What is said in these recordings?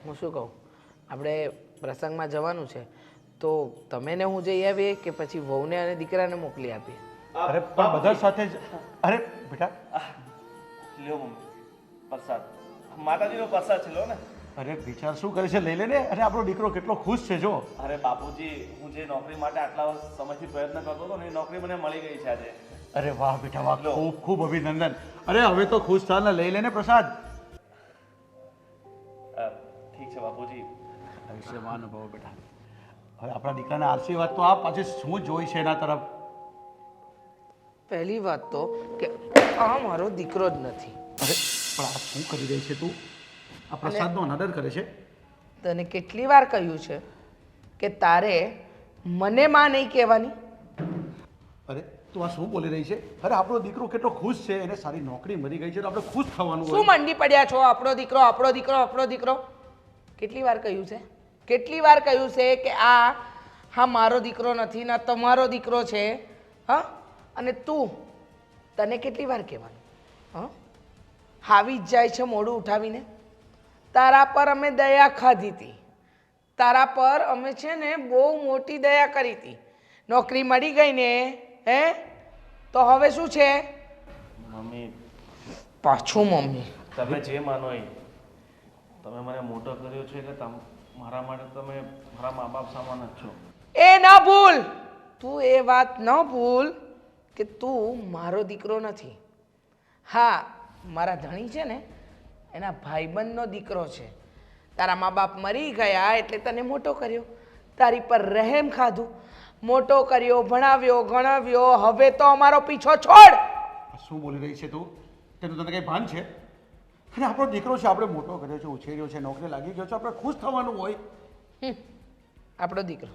હું શું કહું, આપણે પ્રસંગમાં જવાનું છે તો તમે ને હું જઈ આવીએ કે પછી વહુને અને દીકરાને મોકલી આપીએ? અરે પણ બધા સાથે જ. અરે બેટા, લ્યો મમ્મી પ્રસાદ, માતાજીનો પ્રસાદ છે લો ને. અરે વિચાર શું કરે છે, લઈ લે ને. અરે આપણો દીકરો કેટલો ખુશ છે જો. અરે બાપુજી, હું જે નોકરી માટે આટલા સમયથી પ્રયત્ન કરતો હતો ને એ નોકરી મને મળી ગઈ છે આજે. અરે વાહ બેટા વાહ, ખૂબ ખૂબ અભિનંદન. અરે હવે તો ખુશ થા ને, લઈ લે ને પ્રસાદ. ઠીક છે બાપુજી. આયુષ્યમાન ભવ બેટા. હવે આપણા દીકરાને આશીર્વાદ તો આપ. પાછી શું જોઈ છે એના તરફ? પહેલી વાત તો કે આ મારો દીકરો જ નથી. અરે પણ આ શું કરી રહી છે તું? આ પ્રસાદનો અનાદર કરે છે. તને કેટલી વાર કહ્યું છે કે તારે મને માં નહીં કહેવાની? અરે તું આ શું બોલી રહી છે? અરે આપણો દીકરો કેટલો ખુશ છે, એને સારી નોકરી મળી ગઈ છે તો આપણે ખુશ થવાનું શું હોય. મંડી પડ્યા છો? આપણો દીકરો, આપણો દીકરો, આપણો દીકરો. કેટલી વાર કહ્યું છે, કેટલી વાર કહ્યું છે કે હા મારો દીકરો નથી, ના તમારો દીકરો છે. હા, અને તને કેટલી વાર કહેવાનું? હા, આવી જ જાય છે મોઢું ઉઠાવીને. તારા પર અમે દયા ખાધી હતી, તારા પર અમે છે ને બહુ મોટી દયા કરી હતી. નોકરી મળી ગઈ ને, હે તો હવે શું છે? મમ્મી પાછું મમ્મી. તમે જે માનો એ. તમે મને મોટો કર્યો છે એટલે મારા માટે તમે મારા મા બાપ સમાન જ છો. એ ન ભૂલ, તું એ વાત ન ભૂલ કે તું મારો દીકરો નથી. હા, મારા ધણી છે ને એના ભાઈબંધનો દીકરો છે. તારા મા બાપ મરી ગયા એટલે તને મોટો કર્યો, તારી પર રહેમ ખાધું, મોટો કર્યો, ભણાવ્યો, ગણાવ્યો. હવે તો અમારો પીછો છોડ. શું બોલી રહી છે તું? તેનું તને કઈ ભાન છે? અને આપણો દીકરો છે, આપણે મોટો કર્યો છે, ઉછેર્યો છે, નોકરી લાગી ગયો છે, આપણે ખુશ થવાનું હોય. આપણો દીકરો,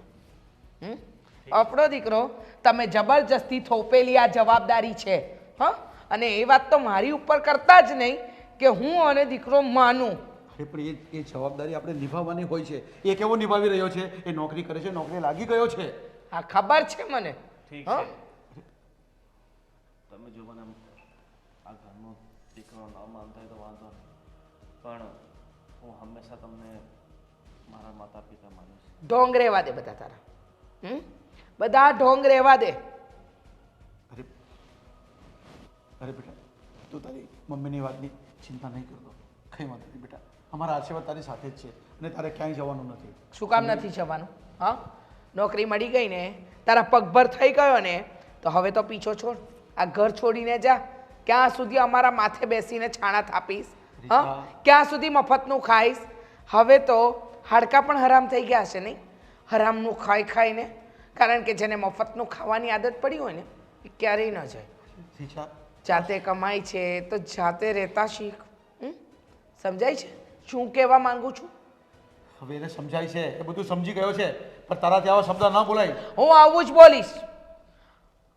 આપણો દીકરો. તમે જબરજસ્તી થોપેલી આ જવાબદારી છે. હા, અને એ વાત તો મારી ઉપર કરતા જ નહીં કે હું અને દીકરો માનું. અરે પણ એ જવાબદારી આપણે નિભાવવાની હોય છે. એ કેવો નિભાવી રહ્યો છે? એ નોકરી કરે છે, નોકરી લાગી ગયો છે. હા, ખબર છે મને. ઠીક હા? છે. તમે જો મને આ ઘરનો દીકરો ન માનતા હોય તો વાંધો નહીં, પણ હું હંમેશા તમને મારા માતા પિતા માનીશ. ઢોંગ રહેવા દે બધા તારા. બધા ઢોંગ રહેવા દે. અરે અરે બેટા, તું તારી મમ્મીની વાતની ચિંતા નહીં કરતો. કંઈ વાંધો નહીં બેટા, અમારા આશીર્વાદ તારી સાથે જ છે અને તારે ક્યાંય જવાનું નથી. શું કામ નથી જવાનું? હા, નોકરી મળી ગઈ ને, તારા પગભર થઈ ગયો ને, તો હવે તો પીછો છોડ. આ ઘર છોડીને જા. ક્યાં સુધી અમારા માથે બેસીને છાણા થાપીશ? હા, ક્યાં સુધી મફતનું ખાઈશ? હવે તો હાડકાં પણ હરામ થઈ ગયા હશે નહીં? હરામનું ખાઈ ખાઈને. કારણ કે જેને મફતનું ખાવાની આદત પડી હોય ને એ ક્યારેય ન જાય. શીશા, જાતે કમાય છે તો જાતે રહેતા શીખ. સમજાય છે શું કહેવા માંગુ છું? હવે એને સમજાય છે, એ બધું સમજી ગયો છે, પણ તારાથી આવા શબ્દ ન બોલાય. હું આવું જ બોલીશ.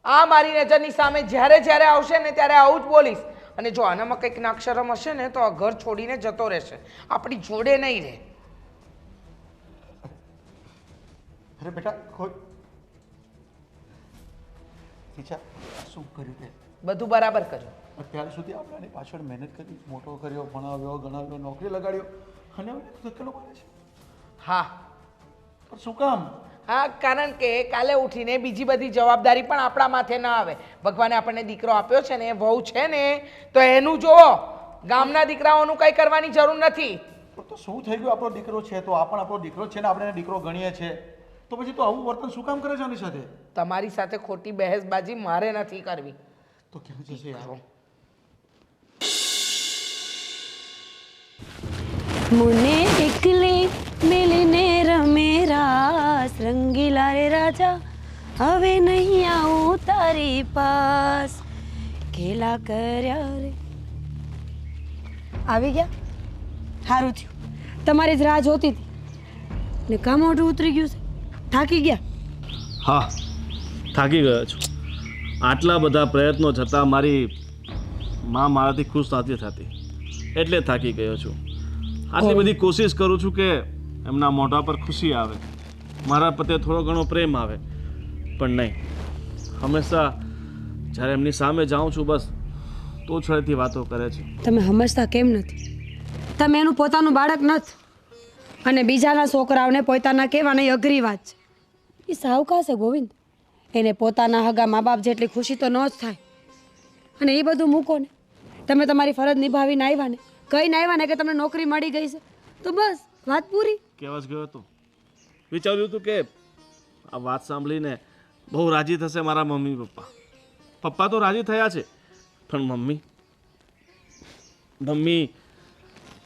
આ મારી નજરની સામે જ્યારે જ્યારે આવશે ને ત્યારે આવું જ બોલીશ. અને જો આનામાં કંઈક નાક્ષરમ હશે ને તો આ ઘર છોડીને જતો રહેશે, આપણી જોડે નહીં રહે. અરે બેટા, કોઈ શીશા, શું કર્યું તે? બધું બરાબર કર્યું. અત્યાર સુધી આપણે આની પાછળ મહેનત કરી, મોટો કર્યો, ભણાવ્યો, ગણાવ્યો, નોકરી લગાડ્યો, અને હવે ધકેલો મારે છે. હા પણ શું કામ? હા, કારણ કે કાલે ઉઠીને બીજી બધી જવાબદારી પણ આપણા માથે ન આવે. ભગવાને આપણને દીકરો આપ્યો છે ને, વહુ છે ને, તો એનું જુઓ. ગામના દીકરાઓનું કંઈ કરવાની જરૂર નથી. તો શું થઈ ગયું? આપણો દીકરો છે તો આ પણ આપણો દીકરો છે ને, આપણે એને દીકરો ગણીએ છીએ, તો પછી તો આવું વર્તન શું કામ કરે છે આની સાથે? તમારી સાથે ખોટી બહેસબાજી મારે નથી કરવી. તો ક્યાં જશે યાર? मुने एकले मिलने रमे रास रंगीला रे राजा હવે નહીં આવું તારી પાસ ખેલા કર્યા રે. આવી ગયા? સારું થયું, તમારી જ રાહ જોતી હતી ને કામ મોઢું ઉતરી ગયું છે. થાકી ગયા? હા, થાકી ગયો છું. આટલા બધા પ્રયત્નો છતાં મારી માં મારાથી ખુશ નથી થતી, એટલે થાકી ગયો છું. આટલી બધી કોશિશ કરું છું કે એમના મોઢા પર ખુશી આવે, મારા પ્રત્યે થોડો ઘણો પ્રેમ આવે, પણ નહીં. હંમેશા જ્યારે એમની સામે જાઉં છું બસ તોછડેથી વાતો કરે છે. તમે સમજતા કેમ નથી? તમે એનું પોતાનું બાળક નથી. અને બીજાના છોકરાઓને પોતાના કહેવાની અઘરી વાત છે. એ સાવકા છે ગોવિંદ. એને પોતાના હગા મા બાપ જેટલી ખુશી તો ન જ થાય. અને એ બધું મૂકો ને, તમે તમારી ફરજ નિભાવીને આવ્યા ને, કહીને આવ્યા ને કે તમને નોકરી મળી ગઈ છે, તો બસ વાત પૂરી. કહેવા જ ગયો હતો. વિચાર્યું હતું કે આ વાત સાંભળીને બહુ રાજી થશે મારા મમ્મી પપ્પા. પપ્પા તો રાજી થયા છે, પણ મમ્મી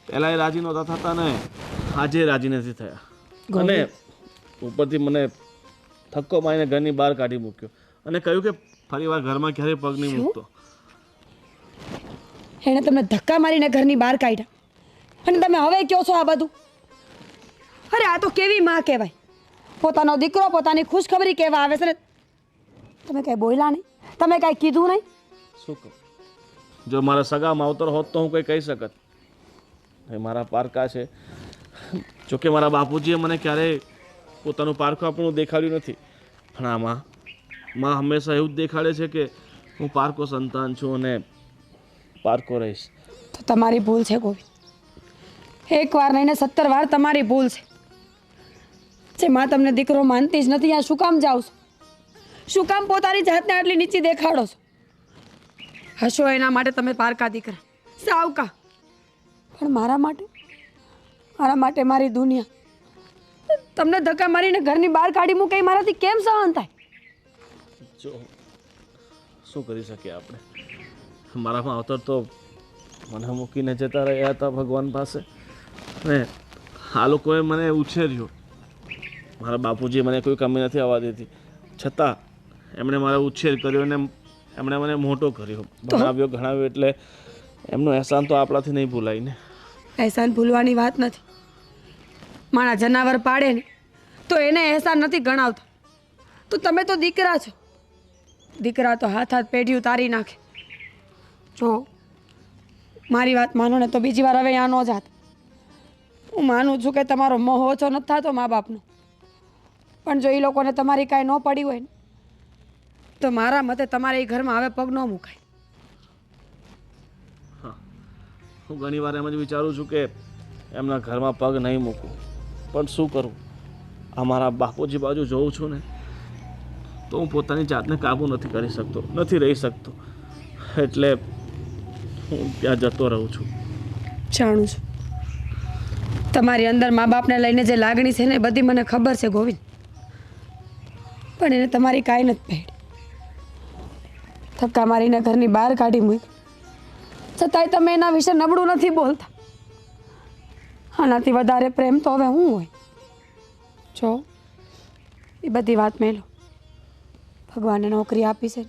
પહેલાં એ રાજી નહોતા થતા ને આજે રાજી નથી થયા. અને ઉપરથી મને ધક્કો મારીને ઘરની બહાર કાઢી મૂક્યો અને કહ્યું કે ફરી વાર ઘરમાં ક્યારેય પગ નહીં મૂકતો. એણે તમને ધક્કા મારીને ઘરની બહાર કાઢ્યા અને તમે હવે કહો છો આ બધું? અરે આ તો કેવી માં કહેવાય. પોતાનો દીકરો પોતાની ખુશખબરી કહેવા આવે છે ને તમે કાંઈ બોલ્યા નહીં, તમે કાંઈ કીધું નહીં. શું કહું? જો મારા સગા માવતર હોત તો હું કંઈ કહી શકત. એ મારા પારકા છે. જોકે મારા બાપુજીએ મને ક્યારેય પોતાનું પારખું આપણું દેખાડ્યું નથી, પણ આ માં હંમેશા એવું જ દેખાડે છે કે હું પારકો સંતાન છું અને પારકો રહીશ. તો તમારી ભૂલ છે ગોવિંદ. એકવાર નહીં ને 17 વાર તમારી ભૂલ છે. જે માં તમને દીકરો માનતી જ નથી, આ શું કામ જાઓ છો? શું કામ પોતાની જાતને આટલી નીચી દેખાડો છો? હશો એના માટે તમે પારકા દીકરા, સાવકા, પણ મારા માટે મારી દુનિયા તમને ધક્કા મારીને ઘરની બહાર કાઢી મૂકે એ મારાથી કેમ સહન થાય? જો શું કરી શકીએ આપણે? મારા માવતર તો મને મૂકીને જતા રહ્યા હતા ભગવાન પાસે, અને આ લોકોએ મને ઉછેર્યો. મારા બાપુજીએ મને કોઈ કમી નથી આવવા દીધી, છતાં એમણે મારો ઉછેર કર્યો અને એમણે મને મોટો કર્યો, ભણાવ્યો ગણાવ્યો. એટલે એમનો અહેસાન તો આપણાથી નહીં ભૂલાય ને. અહેસાન ભૂલવાની વાત નથી. મારા જનાવર પાડે ને તો એને અહેસાન નથી ગણાવતા. તો તમે તો દીકરા છો. દીકરા તો હાથ પેઢીયું તારી નાખે. જો મારી વાત માનો ને તો બીજી વાર હવે અહીંયા ન જાત. હું માનું છું કે તમારો મોહ ઓછો નથી થતો મા બાપનો, પણ જો એ લોકોને તમારી કાંઈ ન પડી હોય ને તો મારા મતે તમારે એ ઘરમાં હવે પગ ન મુકાય. હું ઘણી વાર એમ જ વિચારું છું કે એમના ઘરમાં પગ નહીં મૂકું, પણ શું કરું? અમારા બાપુજી બાજુ જોઉં છું ને તો હું પોતાની જાતને કાબૂ નથી કરી શકતો, નથી રહી શકતો. એટલે હું ત્યાં જતો રહું છું. જાણું છું તમારી અંદર મા બાપને લઈને જે લાગણી છે ને એ બધી મને ખબર છે ગોવિંદ, પણ એને તમારી કાંઈ નથી પડી. ધક્કા મારીને ઘરની બહાર કાઢી મૂકી, છતાંય તમે એના વિશે નબળું નથી બોલતા. આનાથી વધારે પ્રેમ તો હવે હું હોય? જો એ બધી વાત મેલો. ભગવાને નોકરી આપી છે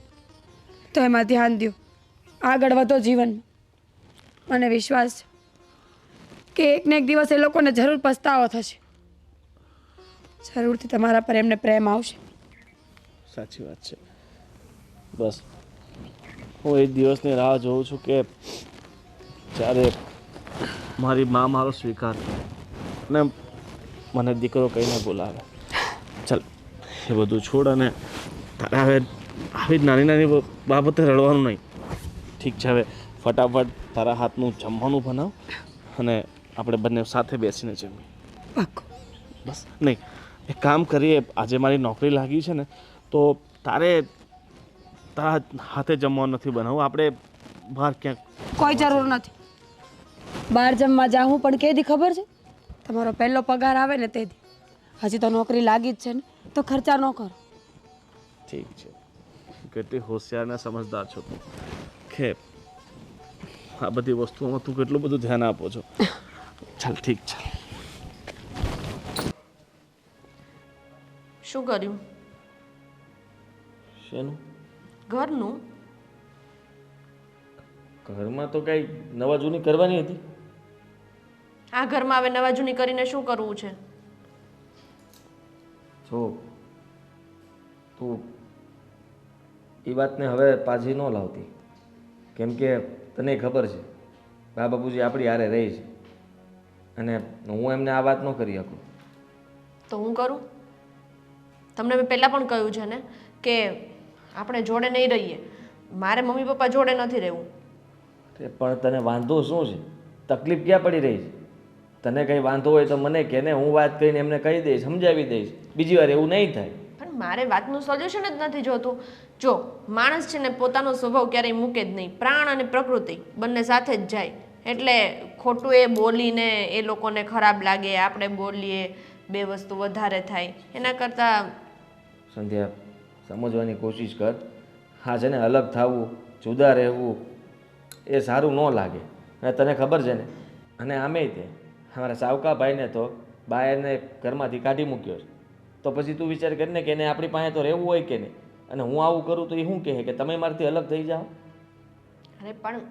તો એમાં ધ્યાન દો, આગળ વધો જીવનમાં. મને વિશ્વાસ છે કે એક ને એક દિવસ એ લોકોને જરૂર પસ્તાવો થશે. જરૂરથી તમારા પર એમને પ્રેમ આવશે. સાચી વાત છે. બસ હું એ દિવસની રાહ જોઉં છું કે જ્યારે મારી મા મારો સ્વીકાર અને મને દીકરો કહીને બોલાવે. ચાલ એ બધું છોડ અને તારે હવે આવી જ નાની નાની બાબતે રડવાનું નહીં. ઠીક છે, હવે ફટાફટ તારા હાથનું જમવાનું બનાવ અને આપણે બંને સાથે બેસીને જમીએ. પાક્કું. બસ નહીં, એક કામ કરીએ, આજે મારી નોકરી લાગી છે ને તો તારા હાથે જમવાનું નથી બનાવવું, આપણે બહાર ક્યાંક. કોઈ જરૂર નથી. બહાર જમવા જાઉં પણ કે દી ખબર છે? તમારો પહેલો પગાર આવે ને તે દી. હજી તો નોકરી લાગી જ છે ને, તો ખર્ચા ન કરો. ઠીક છે. કેટલી હોશિયાર અને સમજદાર છો તું, કે આ બધી વસ્તુઓમાં તું કેટલું બધું ધ્યાન આપો છો. ચાલ ઠીક છે. શું કર્યું? શેનું? ઘરનું. ઘરમાં તો કઈ નવા જૂની કરવાની હતી. આ ઘરમાં હવે નવા જૂની કરીને શું કરવું છે? જો તું એ વાતને હવે પાછી ન લાવતી, કેમ કે તને ખબર છે બા બાપુજી આપણી હારે રહી છે અને હું એમને આ વાત ન કરી શકું. તો હું કરું? તમને મેં પહેલાં પણ કહ્યું છે ને કે આપણે જોડે નહીં રહીએ. મારે મમ્મી પપ્પા જોડે નથી રહેવું. પણ તને વાંધો શું છે? તકલીફ ક્યાં પડી રહી છે? તને કંઈ વાંધો હોય તો મને કે ને, હું વાત કરીને એમને કહી દઈશ, સમજાવી દઈશ. બીજી વાર એવું નહીં થાય. પણ મારે વાતનું સોલ્યુશન જ નથી જોતું. જો માણસ છે ને પોતાનો સ્વભાવ ક્યારેય મૂકે જ નહીં. પ્રાણ અને પ્રકૃતિ બંને સાથે જ જાય. એટલે ખોટું એ બોલીને એ લોકોને ખરાબ લાગે, આપણે બોલીએ, બે વસ્તુ વધારે થાય. એના કરતાં સંધ્યા, સમજવાની કોશિશ કર. હા છે ને, અલગ થવું, જુદા રહેવું એ સારું ન લાગે. અને તને ખબર છે ને, અને આમેય તે અમારા સાવકા ભાઈને તો બાયને ઘરમાંથી કાઢી મૂક્યો છે. તો પછી તું વિચાર કરીને કે એને આપણી પાસે તો રહેવું હોય કે નહીં. અને હું આવું કરું તો એ શું કહે કે તમે મારાથી અલગ થઈ જાઓ? અરે પણ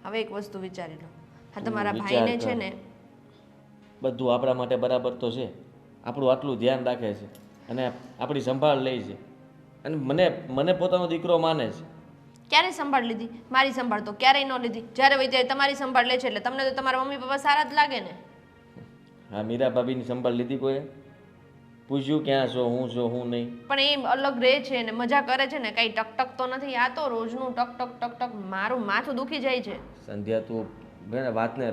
હવે એક વસ્તુ વિચારી લો. હા, તમારા વિચાર ભાઈને કર. છે ને બધું આપણા માટે બરાબર તો છે, આપણું આટલું ધ્યાન રાખે છે અને આપણી સંભાળ લે છે, અને મને પોતાનો દીકરો માને છે. ક્યારે સંભાળ લીધી? મારી સંભાળ તો ક્યારેય ન લીધી. જ્યારે હોય ત્યારે તમારી સંભાળ લે છે. એટલે તમને તો તમારા મમ્મી પપ્પા સારા જ લાગે ને. હા, મીરા ભાભીની સંભાળ લીધી કોઈ? પૂછ્યું ક્યાં છો, હું છો, હું નહીં? પણ એ અલગ રહે છે ને મજા કરે છે ને, કઈ ટક ટક તો નથી. આ તો રોજનું ટક ટક ટક ટક મારું માથું દુખી જાય છે. સંધ્યા, તું વાતને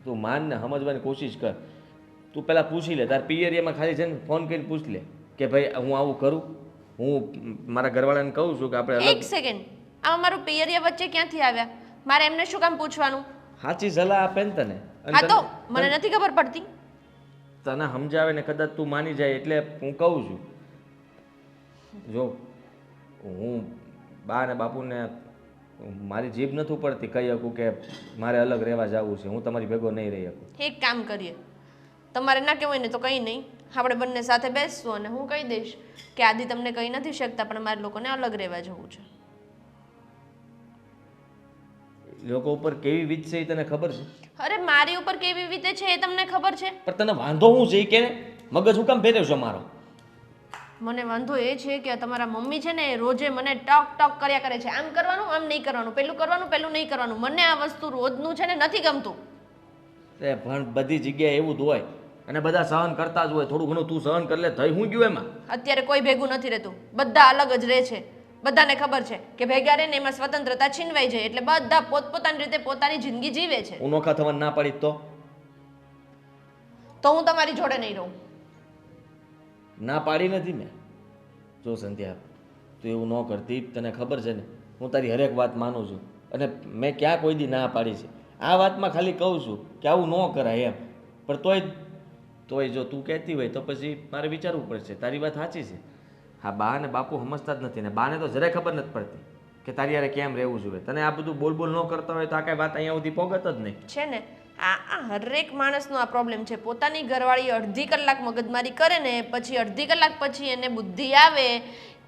તું માન ને સમજવાની કોશિશ કર. તું પહેલાં પૂછી લે, તાર પિયરિયામાં ખાલી છે ને ફોન કરીને પૂછ લે કે ભાઈ હું આવું કરું. હું મારા ઘરવાળાને કહું છું કે આપણે એક સેકન્ડ, આમાં મારું પિયરિયા વચ્ચે ક્યાંથી આવ્યા? મારે એમને શું કામ પૂછવાનું? સાચી સલાહ આપે ને તને. અને હા તો મને નથી ખબર પડતી. તને સમજાવે ને કદાચ તું માની જાય એટલે હું કહું છું. જો હું બા ને બાપુને મારી જીભ નથી પડતી કહી શકું કે મારે અલગ રહેવા જવું છે, હું તમારી ભેગો નહીં રહી શકું. એક કામ કરીએ, તમારે ના કહેવાય ને તો કંઈ નહીં, આપણે બંને સાથે બેસશું અને હું કહી દઈશ કે આદિ તમને કહી નથી શકતા પણ મારે લોકોને અલગ રહેવા જવું છે. લોકો ઉપર કેવી વીત છે એ તને ખબર છે? અરે મારી ઉપર કેવી રીતે છે એ તમને ખબર છે? પણ તને વાંધો શું છે એ કે મગજ હું કામ ફેરવશો મારો? મને વાંધો એ છે કે તમારા મમ્મી છે ને એ રોજે મને ટક ટક કર્યા કરે છે. આમ કરવાનું, આમ નહીં કરવાનું, પેલું કરવાનું, પેલું નહીં કરવાનું. મને આ વસ્તુ રોજનું છે ને નથી ગમતું. પણ બધી જગ્યાએ એવું જ હોય અને બધા સહન કરતા જ હોય. થોડું ઘણું તું સહન કરી લે, થઈ હું ગયું એમાં? અત્યારે કોઈ ભેગું નથી રહેતું, બધા અલગ જ રહે છે. બધાને ખબર છે કે ભેગા રહે ને એમાં સ્વતંત્રતા છીનવાઈ જાય. એટલે બધા પોતપોતાની રીતે પોતાની જિંદગી જીવે છે. હું નોખા થવાનું ના પાડી તો હું તમારી જોડે નહીં રહું. ના પાડી નથી મેં. જો સંધ્યા, તું એવું ન કરતી, તને ખબર છે ને હું તારી હરેક વાત માનું છું અને મેં ક્યાં કોઈ દી ના પાડી છે. આ વાતમાં ખાલી કહું છું કે આવું ન કરાય એમ. પણ તોય જો તું કહેતી હોય તો પછી મારે વિચારવું પડશે. તારી વાત સાચી છે. હા, બા અને બાપુ સમજતા જ નથી ને બાને તો જરાય ખબર નથી પડતી કે તારી યારે કેમ રહેવું જોઈએ. તને આ બધું બોલ ન કરતા હોય તો આ કાંઈ વાત અહીંયા સુધી પોગત જ નહીં. છે ને આ હરેક માણસનો આ પ્રોબ્લેમ છે. પોતાની ઘરવાળી અડધી કલાક મગજમારી કરે ને પછી અડધી કલાક પછી એને બુદ્ધિ આવે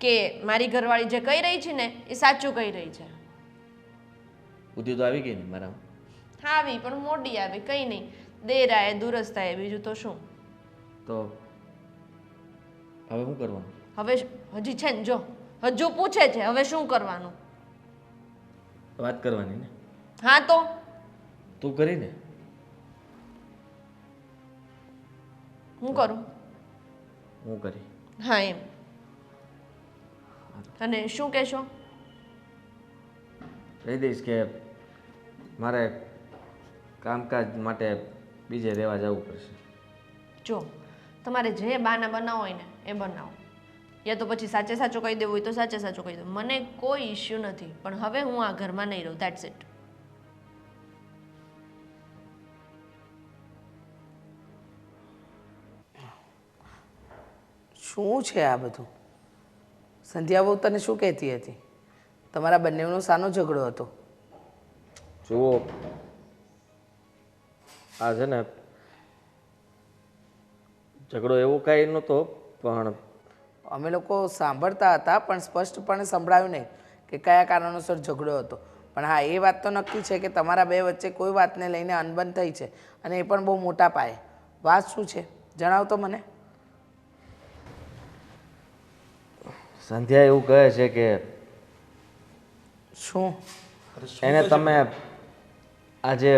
કે મારી ઘરવાળી જે કહી રહી છે ને એ સાચું કહી રહી છે. બુદ્ધિ તો આવી ગઈ ને મારા? આવી પણ મોડી આવી, કંઈ નહીં. દેર આય દુરસ્ત આય, બીજું તો શું. તો હવે શું કરવાનું? હવે હજી છે ને, જો હજુ પૂછે છે હવે શું કરવાનું. વાત કરવાની ને? હા તો તું કરીને હું કરું? હું કરી. હા એમ. અને શું કહેશો? કહી દઈશ કે મારે કામકાજ માટે બીજે રહેવા જવું પડશે. જો તમારે જે બાના બનાવો હોય ને એ બનાવો, યા તો પછી સાચે સાચું કહી દેવું હોય તો સાચે સાચું કહી દો. મને કોઈ ઇશ્યુ નથી, પણ હવે હું આ ઘરમાં નહીં રહું. That's it. શું છે આ બધું? સંધ્યા બહુ તને શું કહેતી હતી? તમારા બંનેનો શાનો ઝઘડો હતો? જુઓ, આ છે ને ઝઘડો એવો કાંઈ નહોતો, પણ અમે લોકો સાંભળતા હતા પણ સ્પષ્ટપણે સંભળાયું નહીં કે કયા કારણોસર ઝઘડો હતો. પણ હા, એ વાત તો નક્કી છે કે તમારા બે વચ્ચે કોઈ વાતને લઈને અનબન થઈ છે અને એ પણ બહુ મોટા પાયે. વાત શું છે જણાવ તો મને. સંધ્યા એવું કહે છે કે શું? એને તમે આજે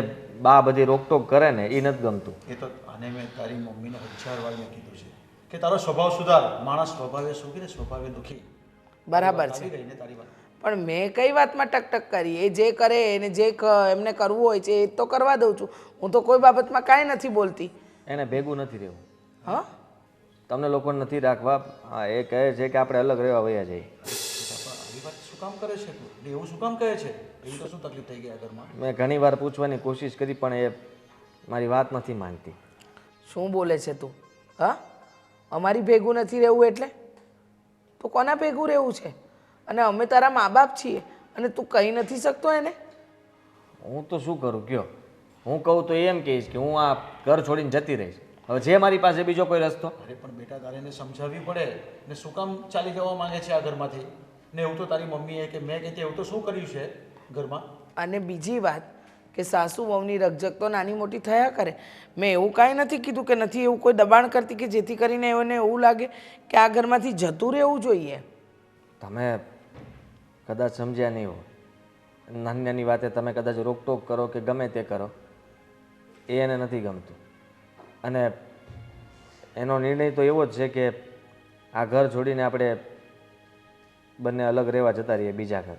બા બધી રોકટોક કરે ને એ નથી ગમતું. એ તો આને મેં તારી મમ્મીને 1000 વાર મેં કીધું છે કે તારો સ્વભાવ સુધાર. માણસ સ્વભાવે સુખી ને સ્વભાવે દુઃખી. બરાબર આવી છે, ગઈ ને તારી વાત? પણ મેં કઈ વાતમાં ટકટક કરી? એ જે કરે એને જે એમને કરવું હોય છે એ તો કરવા દઉં છું. હું તો કોઈ બાબતમાં કાંઈ નથી બોલતી. એને ભેગું નથી રહેવું, હા, તમને લોકોને નથી રાખવા. હા, એ કહે છે કે આપણે અલગ રહેવા વયા જઈએ. આવી વાત શું કામ કરે છે તું? એટલે એવું શું કામ કહે છે? એવી તો શું તકલીફ થઈ ગઈ આ ઘરમાં? મેં ઘણી વાર પૂછવાની કોશિશ કરી પણ એ મારી વાત નથી માનતી. શું બોલે છે તું? હા, અમારી ભેગું નથી રહેવું એટલે? તો કોના ભેગું રહેવું છે? અને અમે તારા મા બાપ છીએ અને તું કહી નથી શકતો એને? હું તો શું કરું કયો? હું કહું તો એમ કહીશ કે હું આ ઘર છોડીને જતી રહીશ. હવે છે મારી પાસે બીજો કોઈ રસ્તો? અરે પણ બેટા તારે એને સમજાવવી પડે ને શું કામ ચાલી જવા માંગે છે આ ઘરમાંથી? ને એવું તો તારી મમ્મીએ કે મેં કહેતી એવું તો શું કર્યું છે ઘરમાં? અને બીજી વાત કે સાસુ વહુની રકઝક તો નાની મોટી થયા કરે. મેં એવું કાંઈ નથી કીધું કે નથી એવું કોઈ દબાણ કરતી કે જેથી કરીને એને એવું લાગે કે આ ઘરમાંથી જતું રહેવું જોઈએ. તમે કદાચ સમજ્યા નહીં હો. નાની નાની વાતે તમે કદાચ રોકટોક કરો કે ગમે તે કરો, એ એને નથી ગમતું. અને એનો નિર્ણય તો એવો જ છે કે આ ઘર છોડીને આપણે બંને અલગ રહેવા જતા રહીએ બીજા ઘર.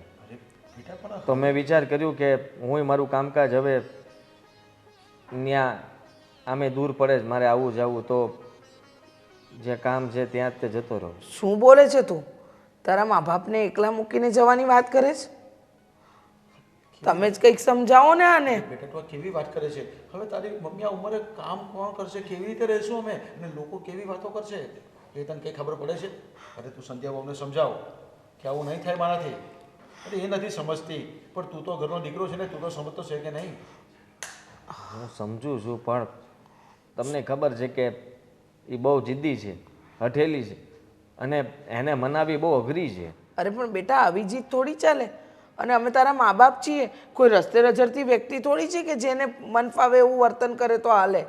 બેટા પણ તો મેં વિચાર કર્યું કે હું મારું કામકાજ હવે ત્યાં આમે દૂર પડે જ, મારે આવું જવું તો જે કામ છે ત્યાં જ તે જતો રહું. શું બોલે છે તું? તારા મા બાપને એકલા મૂકીને જવાની વાત કરે છે? તમે જ કંઈક સમજાવો ને આને. બેટા તું આ કેવી વાત કરે છે? હવે તારી મમ્મી આ ઉંમરે કામ કોણ કરશે? કેવી રીતે રહેશું અમે? અને લોકો કેવી વાતો કરશે એ તને કંઈ ખબર પડે છે? અરે તું સંધ્યા બહુને સમજાવ કે આવું નહીં થાય મારાથી. અરે એ નથી સમજતી, પણ તું તો ઘરનો દીકરો છે ને, તું તો સમજતો છે કે નહીં? હું સમજુ છું પણ તમને ખબર છે કે એ બહુ જિદ્દી છે, હઠેલી છે અને એને મનાવી બહુ અઘરી છે. અરે પણ બેટા આવી જીત થોડી ચાલે. અને અમે તારા મા બાપ છીએ, કોઈ રસ્તે રજડતી વ્યક્તિ થોડી છે કે જેને મન ફાવે એવું વર્તન કરે તો હાલે.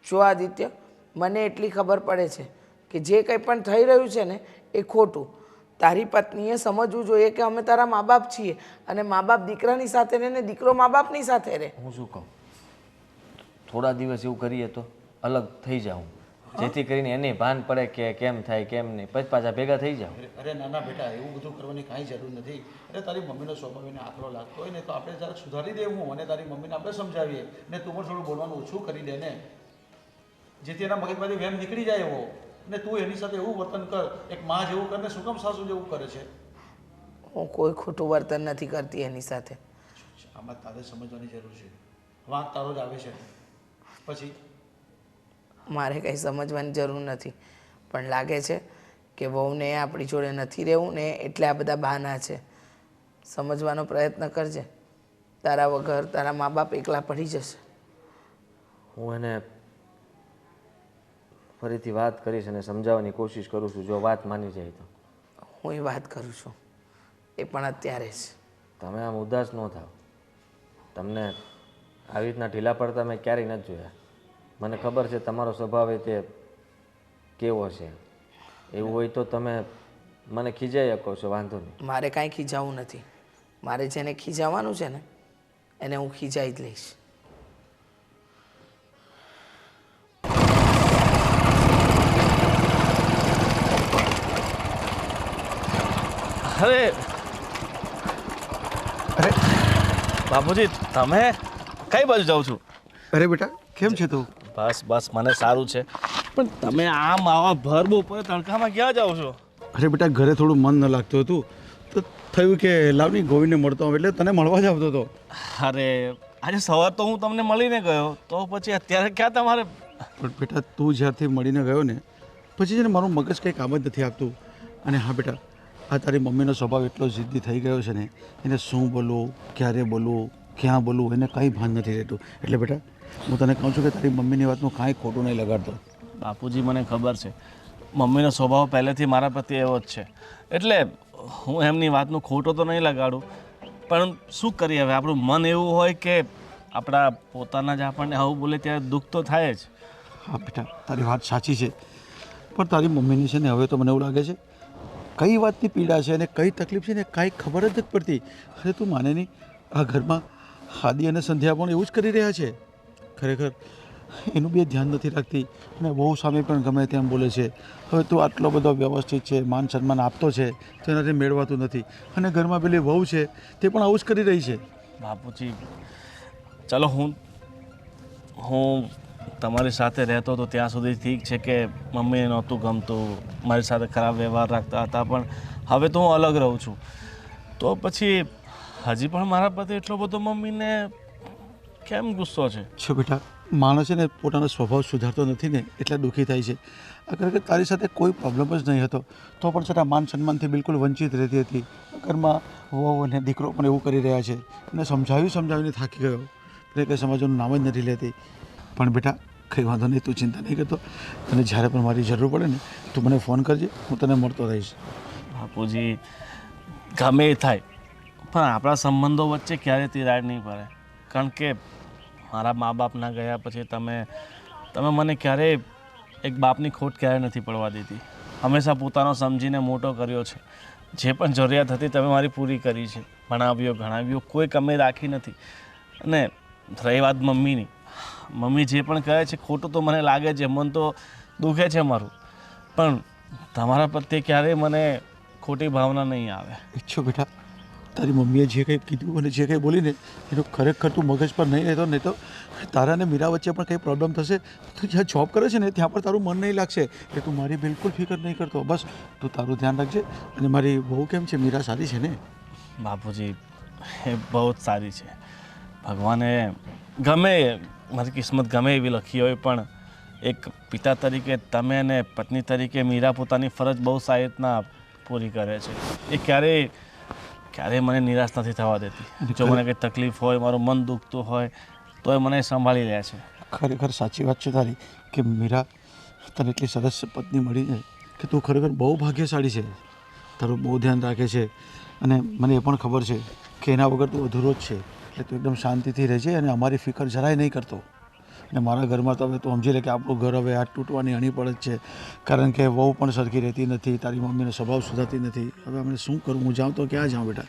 જો આદિત્ય, મને એટલી ખબર પડે છે કે જે કંઈ પણ થઈ રહ્યું છે ને એ ખોટું. તારી પત્નીએ સમજવું જોઈએ કે અમે તારા મા બાપ છીએ અને મા બાપ દીકરાની સાથે રહે ને દીકરો મા બાપની સાથે રહે. હું શું કહું, થોડા દિવસ એવું કરીએ તો અલગ થઈ જાઉં, જેથી કરીને એને ભાન પડે કે કેમ થાય કેમ નહીં, પછી પાછા ભેગા થઈ જાઓ. અરે નાના બેટા, એવું બધું કરવાની કાંઈ જરૂર નથી. અરે તારી મમ્મીનો સ્વભાવ એને આકરો લાગતો હોય ને તો આપણે જરાક સુધારી દેવું અને તારી મમ્મીને આપણે સમજાવીએ ને તું પણ થોડું બોલવાનું ઓછું કરી દે ને, જેથી એના મગજમાંથી વેમ નીકળી જાય એવો. ને તું એની સાથે એવું વર્તન કર, એક માં જેવું કર ને શું કામ સાસુ જેવું કરે છે? હું કોઈ ખોટું વર્તન નથી કરતી એની સાથે. આમાં તારે સમજવાની જરૂર છે. વાંક તારો જ આવે છે પછી. મારે કંઈ સમજવાની જરૂર નથી, પણ લાગે છે કે વહુને આપણી જોડે નથી રહેવું ને એટલે આ બધા બહાના છે. સમજવાનો પ્રયત્ન કરજે, તારા વગર તારા મા બાપ એકલા પડી જશે. હું એને ફરીથી વાત કરીશ અને સમજાવવાની કોશિશ કરું છું. જો વાત માની જાય તો હું એ વાત કરું છું, એ પણ અત્યારે જ. તમે આમ ઉદાસ ન થાવ. તમને આવી રીતના ઢીલા પડતા મેં ક્યારેય નથી જોયા. મને ખબર છે તમારો સ્વભાવ એ તે કેવો છે. એવું હોય તો તમે મને ખીજાઈ શકો છો, વાંધો નહીં. મારે કાંઈ ખીજાવું નથી. મારે જેને ખીજાવાનું છે ને એને હું ખીજાઈ જ લઈશ. અરે અરે બાપુજી, તમે કઈ બાજુ જાઓ છો? અરે બેટા કેમ છે તું? બસ બસ મને સારું છે, પણ તમે આમ આવા ભર બપોરે તડકામાં ક્યાં જાઓ છો? અરે બેટા ઘરે થોડું મન ન લાગતું હતું તો થયું કે લાવની ગોવિંદને મળતો હોઉં એટલે તને મળવા જ આવતો હતો. અરે આજે સવાર તો હું તમને મળીને ગયો, તો પછી અત્યારે ક્યાં તમારે? પણ બેટા તું જ્યારથી મળીને ગયો ને પછી છે ને મારું મગજ કંઈ કામ જ નથી આપતું. અને હા બેટા, આ તારી મમ્મીનો સ્વભાવ એટલો જિદ્દી થઈ ગયો છે ને, એને શું બોલવું, ક્યારે બોલવું, ક્યાં બોલવું એને કંઈ ભાન નથી રહેતું. એટલે બેટા હું તને કહું છું કે તારી મમ્મીની વાતનું કાંઈ ખોટું નહીં લગાડતો. બાપુજી મને ખબર છે, મમ્મીનો સ્વભાવ પહેલેથી મારા પ્રત્યે એવો જ છે, એટલે હું એમની વાતનું ખોટો તો નહીં લગાડું. પણ શું કરીએ હવે, આપણું મન એવું હોય કે આપણા પોતાના જ આપણને આવું બોલે ત્યારે દુઃખ તો થાય જ. હા બેટા તારી વાત સાચી છે, પણ તારી મમ્મીની છે ને હવે તો મને એવું લાગે છે કઈ વાતની પીડા છે અને કઈ તકલીફ છે ને કાંઈ ખબર જ નથી પડતી. અરે તું માને નહીં, આ ઘરમાં હાદી અને સંધ્યા પણ એવું જ કરી રહ્યા છે. ખરેખર એનું બી ધ્યાન નથી રાખતી અને બહુ સામે પણ ગમે તેમ બોલે છે. હવે તું આટલો બધો વ્યવસ્થિત છે, માન સન્માન આપતો છે, તો એનાથી મેળવાતું નથી. અને ઘરમાં પેલી વહુ છે તે પણ આવું જ કરી રહી છે. બાપુજી ચલો હું તમારી સાથે રહેતો હતો ત્યાં સુધી ઠીક છે કે મમ્મીને નહોતું ગમતું, મારી સાથે ખરાબ વ્યવહાર રાખતા હતા, પણ હવે તો હું અલગ રહું છું. તો પછી હજી પણ મારા પ્રત્યે એટલો બધો મમ્મીને કેમ ગુસ્સો છે? છો બેટા, માણસ છે ને પોતાનો સ્વભાવ સુધારતો નથી ને એટલે દુઃખી થાય છે. અગર કે તારી સાથે કોઈ પ્રોબ્લેમ જ નહીં હતો તો પણ છતાં માન સન્માનથી બિલકુલ વંચિત રહેતી હતી. ઘરમાં વહુ અને દીકરો પણ એવું કરી રહ્યા છે અને સમજાવીને થાકી ગયો એટલે કંઈ સમજવાનું નામ જ નથી લેતી. પણ બેટા કંઈ વાંધો નહીં, તું ચિંતા નહીં કરતો. તને જ્યારે પણ મારી જરૂર પડે ને તું મને ફોન કરજે, હું તને મળતો રહીશ. બાપુજી ગમે એ થાય પણ આપણા સંબંધો વચ્ચે ક્યારેય તિરાડ નહીં પડે, કારણ કે મારા મા બાપના ગયા પછી તમે મને ક્યારેય એક બાપની ખોટ ક્યારેય નથી પડવા દીધી. હંમેશા પોતાનો સમજીને મોટો કર્યો છે. જે પણ જરૂરિયાત હતી તમે મારી પૂરી કરી છે, ભણાવ્યો ગણાવ્યો, કોઈ કમી રાખી નથી. અને રહી વાત મમ્મીની, મમ્મી જે પણ કહે છે ખોટું તો મને લાગે છે, મન તો દુખે છે મારું, પણ તમારા પ્રત્યે ક્યારેય મને ખોટી ભાવના નહીં આવે. ઈચ્છો બેટા, તારી મમ્મીએ જે કંઈ કીધું અને જે કંઈ બોલીને એનું ખરેખર તું મગજ પર નહીં તો તારા અને મીરા વચ્ચે પણ કંઈ પ્રોબ્લેમ થશે. તું જ્યાં જોબ કરે છે ને ત્યાં પણ તારું મન નહીં લાગશે. એટલે તું મારી બિલકુલ ફિકર નહીં કરતો. બસ તું તારું ધ્યાન રાખજે. અને મારી બહુ કેમ છે? મીરા સારી છે ને? બાપુજી એ બહુ જ સારી છે. ભગવાને ગમે મારી કિસ્મત ગમે એવી લખી હોય પણ એક પિતા તરીકે તમે અને પત્ની તરીકે મીરા પોતાની ફરજ બહુ સારી રીતના પૂરી કરે છે. એ ક્યારેય મને નિરાશ નથી થવા દેતી. જો મને કંઈ તકલીફ હોય, મારું મન દુખતું હોય તો એ મને સંભાળી લે છે. ખરેખર સાચી વાત છે તારી કે મીરા તને એટલી સરસ પત્ની મળી છે કે તું ખરેખર બહુ ભાગ્યશાળી છે. તારું બહુ ધ્યાન રાખે છે અને મને એ પણ ખબર છે કે એના વગર તું અધૂરો જ છે. એટલે તું એકદમ શાંતિથી રહેજે અને અમારી ફિકર જરાય નહીં કરતો. અને મારા ઘરમાં તો હવે તું સમજી લે કે આપણું ઘર હવે આ તૂટવાની અણી પડે જ છે, કારણ કે વહુ પણ સરખી રહેતી નથી, તારી મમ્મીનો સ્વભાવ સુધારતી નથી. હવે અમે શું કરું? હું જાઉં તો ક્યાં જાઉં બેટા?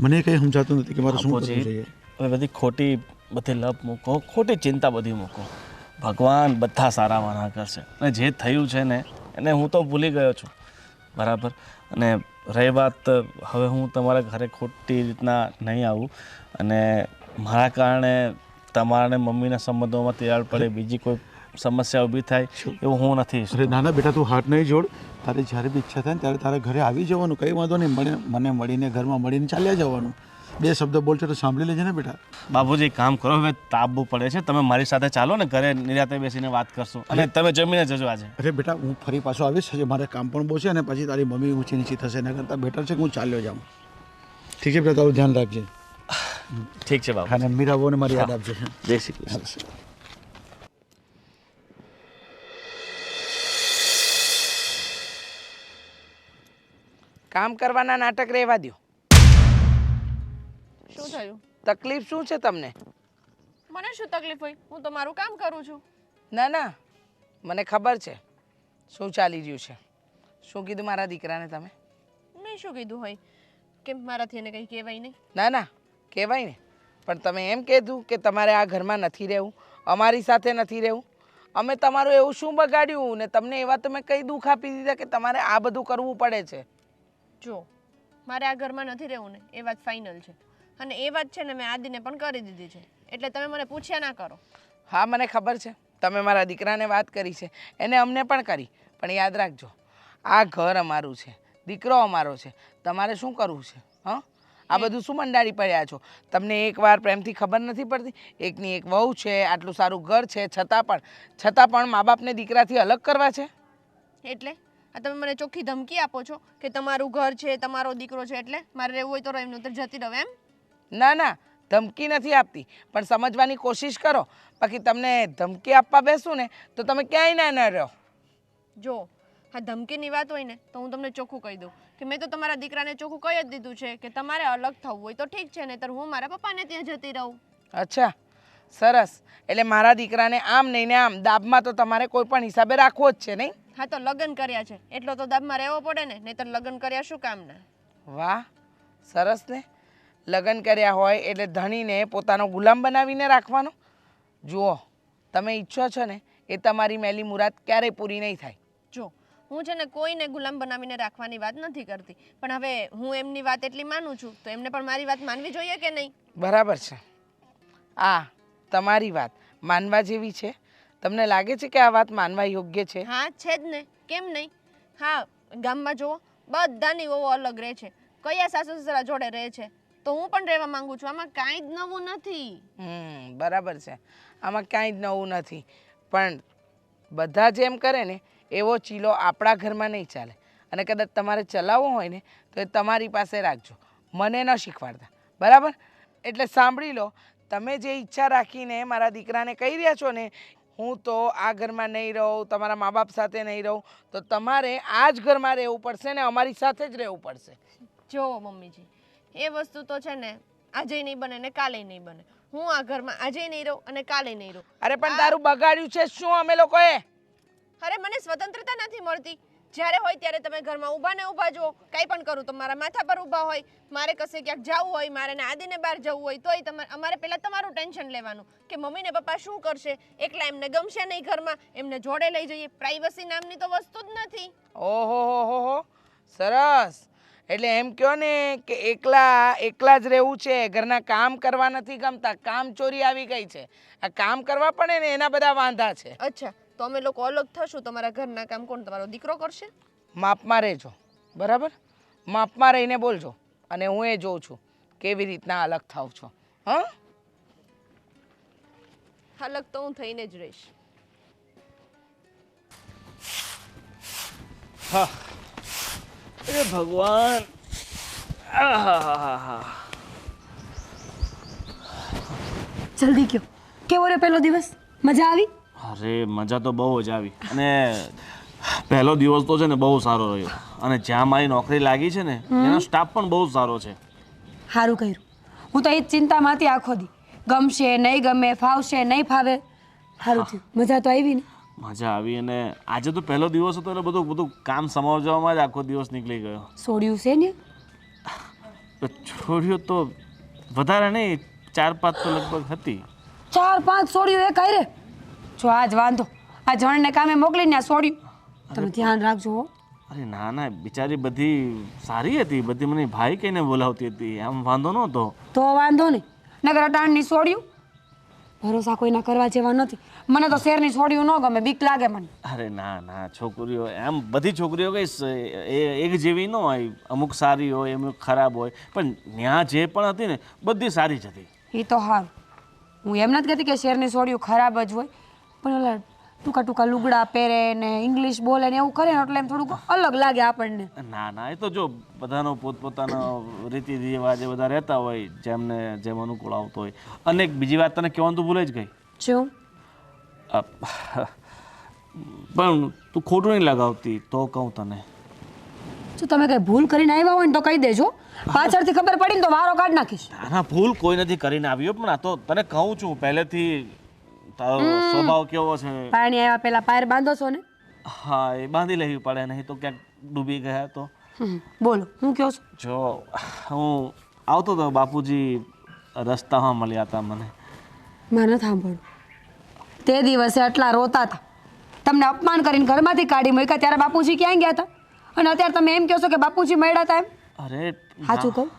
મને કંઈ સમજાતું નથી કે મારે શું કરવું જોઈએ. હવે બધી લપ મૂકો, ખોટી ચિંતા બધી મૂકો. ભગવાન બધા સારા વાના કરશે. અને જે થયું છે ને એને હું તો ભૂલી ગયો છું, બરાબર. અને રહી વાત, હવે હું તમારા ઘરે ખોટી રીતના નહીં આવું અને મારા કારણે તમારા અને મમ્મીના સંબંધોમાં તિરાડ પડે, બીજી કોઈ સમસ્યા ઊભી થાય એવું હું નથી ઈચ્છતો. અરે નાના બેટા, તું હાથ નહીં જોડ. તારે જ્યારે બી ઈચ્છા થાય ને ત્યારે તારે ઘરે આવી જવાનું, કંઈ વાંધો નહીં. મને મળીને ઘરમાં મળીને ચાલ્યા જવાનું. બે શબ્દ બોલશે તો સાંભળી લેજે ને બેટા. બાબુજી કામ કરો, હવે તાપવું પડે છે. તમે મારી સાથે ચાલો ને, ઘરે નિરાતે બેસીને વાત કરશું. અને તમે જમીને જજો આજે. અરે બેટા, હું ફરી પાછો આવીશ. મારે કામ પણ બહુ છે અને પછી તારી મમ્મી ઊંચી નીચી થશે. એના કરતાં બેટર છે કે હું ચાલ્યો જાઉં. ઠીક છે બેટા, તારું ધ્યાન રાખજે. ઠીક છે બાબુ. અને મીરા બહુને મારી યાદ આપજે. જય શ્રી કૃષ્ણ. કામ કરવાના નાટક રહેવા દ્યો. શું થયું? તકલીફ શું છે તમને? મને શું તકલીફ હોય? હું તો મારું કામ કરું છું. ના, મને ખબર છે શું ચાલી રહ્યું છે. શું કીધું મારા દીકરાને તમે? મેં શું કીધું હોય કે મારાથી એને કંઈ કહેવાય નહીં? ના કહેવાય ને, પણ તમે એમ કીધું કે તમારે આ ઘરમાં નથી રહેવું, અમારી સાથે નથી રહેવું. અમે તમારું એવું શું બગાડ્યું ને તમને એવા તમે કઈ દુઃખ આપી દીધા કે તમારે આ બધું કરવું પડે છે? જો મારે આ ઘરમાં નથી રહેવું ને એ વાત ફાઇનલ છે, અને એ વાત છે ને મેં આદિને પણ કરી દીધી છે. એટલે તમે મને પૂછ્યા ના કરો. હા, મને ખબર છે તમે મારા દીકરાને વાત કરી છે, એને અમને પણ કરી. પણ યાદ રાખજો, આ ઘર અમારું છે, દીકરો અમારો છે. તમારે શું કરવું છે? હા, આ બધું શું મંડાળી પડ્યા છો? તમને એકવાર પ્રેમથી ખબર નથી પડતી? એકની એક વહુ છે, આટલું સારું ઘર છે, છતાં પણ મા બાપને દીકરાથી અલગ કરવા છે. એટલે આ તમે મને ચોખ્ખી ધમકી આપો છો કે તમારું ઘર છે, તમારો દીકરો છે, એટલે મારે રહેવું હોય તો એમનું તો જતી રહો એમ? ના, ધમકી નથી આપતી, પણ સમજવાની કોશિશ કરો. બાકી તમને ધમકી આપવા બેસું ને તો તમે ક્યાંય ના રહો. જો આ ધમકીની વાત હોય ને તો હું તમને ચોખ્ખું કહી દઉં કે મેં તો તમારા દીકરાને ચોખ્ખું કહી જ દીધું છે કે તમારે અલગ થવું હોય તો ઠીક છે, નહીંતર હું મારા પપ્પાને ત્યાં જતી રહું. અચ્છા, સરસ. એટલે મારા દીકરાને આમ નહીં ને આમ દાબમાં તો તમારે કોઈ પણ હિસાબે રાખવો જ છે, નહીં? હા, તો લગ્ન કર્યા છે એટલો તો દાબમાં રહેવો પડે ને, નહીંતર લગ્ન કર્યા શું કામના? વાહ, સરસ ને. લગ્ન કર્યા હોય એટલે ધણીને પોતાનો ગુલામ બનાવીને રાખવાનો. જુઓ, તમે ઈચ્છો છો ને એ તમારી મેલી મુરાદ ક્યારેય પૂરી નહીં થાય. જો હું છે ને કોઈને ગુલામ બનાવીને રાખવાની વાત નથી કરતી, પણ હવે હું એમની વાત એટલી માનું છું તો એમને પણ મારી વાત માનવી જોઈએ કે નહીં? બરાબર છે. આ તમારી વાત માનવા જેવી છે? તમને લાગે છે કે આ વાત માનવા યોગ્ય છે? હા છે જ ને, કેમ નહીં? હા, ગામમાં જુઓ બધાની વહુ અલગ રહે છે, કયા સાસુ સસરા જોડે રહે છે, તો હું પણ રહેવા માંગુ છું. આમાં કાંઈ જ નવું નથી. બરાબર છે, આમાં કાંઈ જ નવું નથી. પણ બધા જેમ કરે ને એવો ચીલો આપણા ઘરમાં નહીં ચાલે. અને કદાચ તમારે ચલાવવો હોય ને તો એ તમારી પાસે રાખજો, મને ન શીખવાડતા. બરાબર? એટલે સાંભળી લો, તમે જે ઈચ્છા રાખીને મારા દીકરાને કહી રહ્યા છો ને હું તો આ ઘરમાં નહીં રહું, તમારા મા બાપ સાથે નહીં રહું, તો તમારે આ જ ઘરમાં રહેવું પડશે ને અમારી સાથે જ રહેવું પડશે. જો મમ્મીજી, એ વસ્તુ તો છે ને આજે નહીં બને ને કાલે નહીં બને. હું આ ઘરમાં આજે નહીં રહું અને કાલે નહીં રહું. અરે પણ તારું બગાડ્યું છે શું અમે લોકોએ? અરે મને સ્વતંત્રતા નથી મળતી. જ્યારે હોય ત્યારે તમે ઘરમાં ઊભા ને ઊભા જો, કંઈ પણ કરું તો મારા માથા પર ઊભા હોય. મારે કશે ક્યાંક જવું હોય, મારે ને આદિને બહાર જવું હોય તોય અમારે પહેલાં તમારું ટેન્શન લેવાનું કે મમ્મી ને પપ્પા શું કરશે, એકલા એમને ગમશે નહીં ઘરમાં, એમને જોડે લઈ જઈએ. પ્રાઇવસી નામની તો વસ્તુ જ નથી. ઓહો, સરસ. એટલે એમ કહો ને કે એકલા જ રહેવું છે, ઘરના કામ કરવા નથી ગમતા, કામ ચોરી આવી ગઈ છે. આ કામ કરવા પડે ને એના બધા વાંધા છે. અચ્છા, તો અમે લોકો અલગ થશું, તમારા ઘરના કામ કોણ, તમારો દીકરો કરશે? માપમાં રહેજો, બરાબર? માપમાં રહીને બોલજો. અને હું એ જોઉં છું કેવી રીતના અલગ થાવ છો. હા, અલગ તો હું થઈને જ રહીશ. હા, એ ભગવાન. આહાહાહા. જલ્દી કયો, કેવો રહ્યો પહેલો દિવસ? મજા આવી? અરે મજા તો બહુ જ આવી. અને પહેલો દિવસ તો છે ને બહુ સારો રહ્યો. અને જ્યાં મારી નોકરી લાગી છે ને એનો સ્ટાફ પણ બહુ સારો છે. સારું કર્યું. હું તો એ જ ચિંતામાં હતી આખો દી, ગમશે નહીં ગમે, ફાવશે નહીં ફાવે. સારું થયું, મજા તો આવી ને? મજા આવી. અને આજે તો પહેલો દિવસ હતો એટલે બધું કામ સમાવવામાં જ આખો દિવસ નીકળી ગયો. છોડ્યું છે ને? છોડ્યો તો વધારે નહીં, 4-5 તો લગભગ હતી. 4-5 છોડ્યું એ કઈ રે? જો આજ વાંધો, આ જણને કામે મોકલીને આ છોડ્યું. તમે ધ્યાન રાખજો હો. અરે ના ના, બિચારી બધી સારી હતી, બધી મને ભાઈ કહીને બોલાવતી હતી, આમ વાંધો નહોતો. તો વાંધો નહીં, નગર અટાણની છોડ્યું ભરોસા કોઈના કરવા જેવા નથી. મને તો શેરની છોડ્યું ન ગમે, બીક લાગે મને. અરે ના ના, છોકરીઓ એમ બધી છોકરીઓ કઈ એક જેવી ન હોય, અમુક સારી હોય, અમુક ખરાબ હોય, પણ ત્યાં જે પણ હતી ને બધી સારી જ હતી. એ તો સારું. હું એમ નથી કહેતી કે શેરની છોડ્યું ખરાબ જ હોય, પણ ઓલા ટૂંકા લુગડા પહેરે ને ઇંગ્લિશ બોલે ને એવું કરે ને એટલે એમ થોડુંક અલગ લાગે આપણને. ના ના, એ તો જો બધાનો પોતપોતાનો રીતિ રિવાજ એ બધા રહેતા હોય, જેમને જેમ અનુકૂળ આવતો હોય. અને એક બીજી વાત તને કહેવાનું તો ભૂલે જ ગઈ. શું? પણ તું ખોટું નહીં લગાવતી તો કહું તને. જો તમે કઈ ભૂલ કરીને આવ્યા હોય ને તો કહી દેજો, પાછળથી ખબર પડી ને તો વારો કાઢ નાખીશ. ના ના, ભૂલ કોઈ નથી કરીને આવ્યો, પણ આ તો તને કહું છું પહેલેથી તારો સ્વભાવ કેવો છે. પાણી આવ્યા પેલા પાયર બાંધો છો ને? હા, એ બાંધી લેવી પડે, નહીં તો ક્યાંક ડૂબી ગયા તો. બોલો, હું કહો છું? જો હું આવતો હતો, બાપુજી રસ્તામાં મળ્યા હતા મને. મારે નથી સાંભળ્યું. તે દિવસે આટલા રોતા હતા, તમને અપમાન કરીને ઘરમાંથી કાઢી મૂક્યા, ત્યારે બાપુજી ક્યાં ગયા હતા? અને અત્યારે તમે એમ કહો છો કે બાપુજી મળ્યા હતા એમ? અરે સાચું કહું,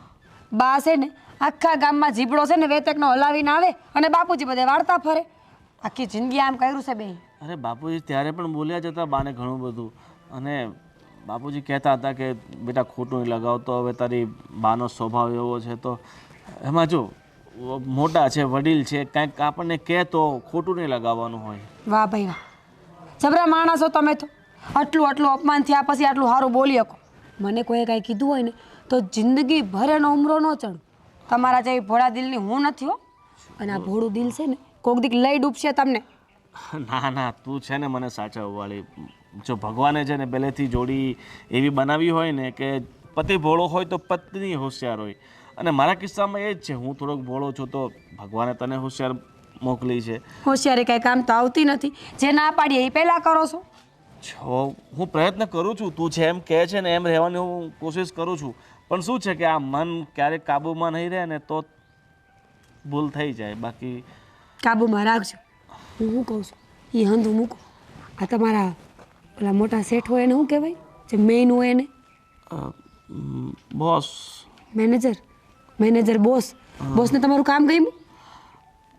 બા છે ને આખા ગામમાં જીબડો છે ને વેતકનો હલાવીને આવે અને બાપુજી બધે વાળતા ફરે. આખી જિંદગી આમ કર્યું છે બે. અરે બાપુજી ત્યારે પણ બોલ્યા જ હતા બાને ઘણું બધું. અને બાપુજી કહેતા હતા કે બેટા ખોટું નહીં લગાવતો, હવે તારી બાનો સ્વભાવ એવો છે તો એમાં જો મોટા છે, વડીલ છે, કાંઈક આપણને કહે તો ખોટું નહીં લગાવવાનું હોય. વાહ ભાઈ વાહ, જબરા માણસો તમે તો. આટલું અપમાન થયા પછી આટલું સારું બોલી શકો. મને કોઈ કાંઈ કીધું હોય ને તો જિંદગી ભર એનો ઉમરો ન ચડું. તમારા જેવી ભોળા દિલની હું નથી હો. અને આ ભોળું દિલ છે ને કોક દીક લઈ ડૂબશે તમને. ના ના, તું છે ને મને સાચવવાળી. જો ભગવાને છે ને પહેલેથી જોડી એવી બનાવી હોય ને કે પતિ ભોળો હોય તો પત્ની હોશિયાર હોય. અને મારા કિસ્સામાં એ જ છે, હું થોડોક ભોળો છું તો ભગવાને તને હોશિયાર મોકલી છે. હોશિયારી કાંઈ કામ તો આવતી નથી, જે ના પાડીએ એ પહેલાં કરો છો. જો હું પ્રયત્ન કરું છું, તું જેમ કહે છે ને એમ રહેવાની હું કોશિશ કરું છું, પણ શું છે કે આ મન ક્યારેક કાબૂમાં નહીં રહે ને તો ભૂલ થઈ જાય. બાકી કાબૂમાં રાખજો. હું શું કહું છું એ હંધું મૂકો. આ તમારા પેલા મોટા શેઠ હોય એને શું કહેવાય, જે મેઇન હોય એને? બોસ. મેનેજર બોસને તમારું કામ ગમ્યું?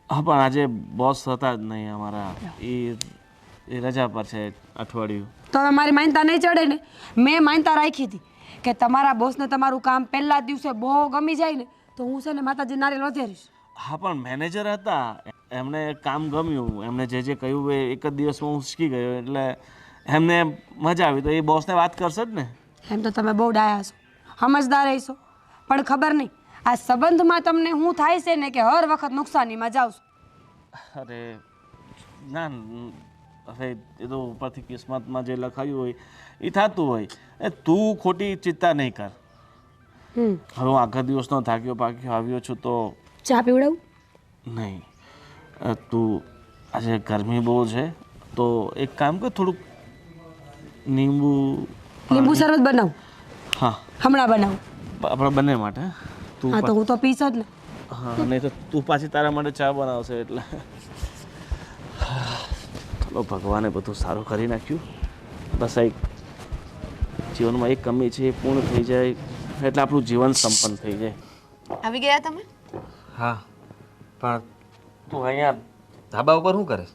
હા, પણ આજે બોસ હતા જ નહીં અમારા. એ રજા પર છે અઠવાડિયું. તો હવે મારી માનતા નહીં ચડે ને. મેં માનતા રાખી હતી કે તમારા બોસને તમારું કામ પહેલા જ દિવસે બહુ ગમી જાય ને તો હું છે ને માતાજી નારિયેળ વધેરીશ. હા, પણ મેનેજર હતા, એમને કામ ગમ્યું, એમને જે કહ્યું એ એક જ દિવસમાં હું શીખી ગયો, એટલે એમને મજા આવી તો એ બોસને વાત કરશે જ ને. એમ તો તમે બહુ ડાયા છો, સમજદાર હશો, પણ ખબર નહીં આ સંબંધમાં તમને શું થાય છે ને કે હર વખત નુકસાનીમાં જાવ છો. અરે ના, હવે એ તો ઉપરથી કિસ્મતમાં જે લખાયું હોય એ થતું હોય. તું ખોટી ચિંતા નહીં કર. હવે હું આખા દિવસનો થાક્યો પાક્યો આવ્યો છું તો ચા પીવડાવું? નહીં, તું આજે ગરમી બહુ છે તો એક કામ કર, થોડુંક લીંબુ શરબત બનાવું? હા, હમણાં બનાવું? આપણા બંને માટે. તું હા, તો હું તો પીશ જ ને. હા, નહીં તો તું પાછી તારા માટે ચા બનાવશે એટલે. ચલો, ભગવાને બધું સારું કરી નાખ્યું. બસ એક જીવનમાં એક કમી છે એ પૂર્ણ થઈ જાય એટલે આપણું જીવન સંપન્ન થઈ જાય. આવી ગયા તમે? હા, પણ તું અહીંયા ધાબા ઉપર શું કરે?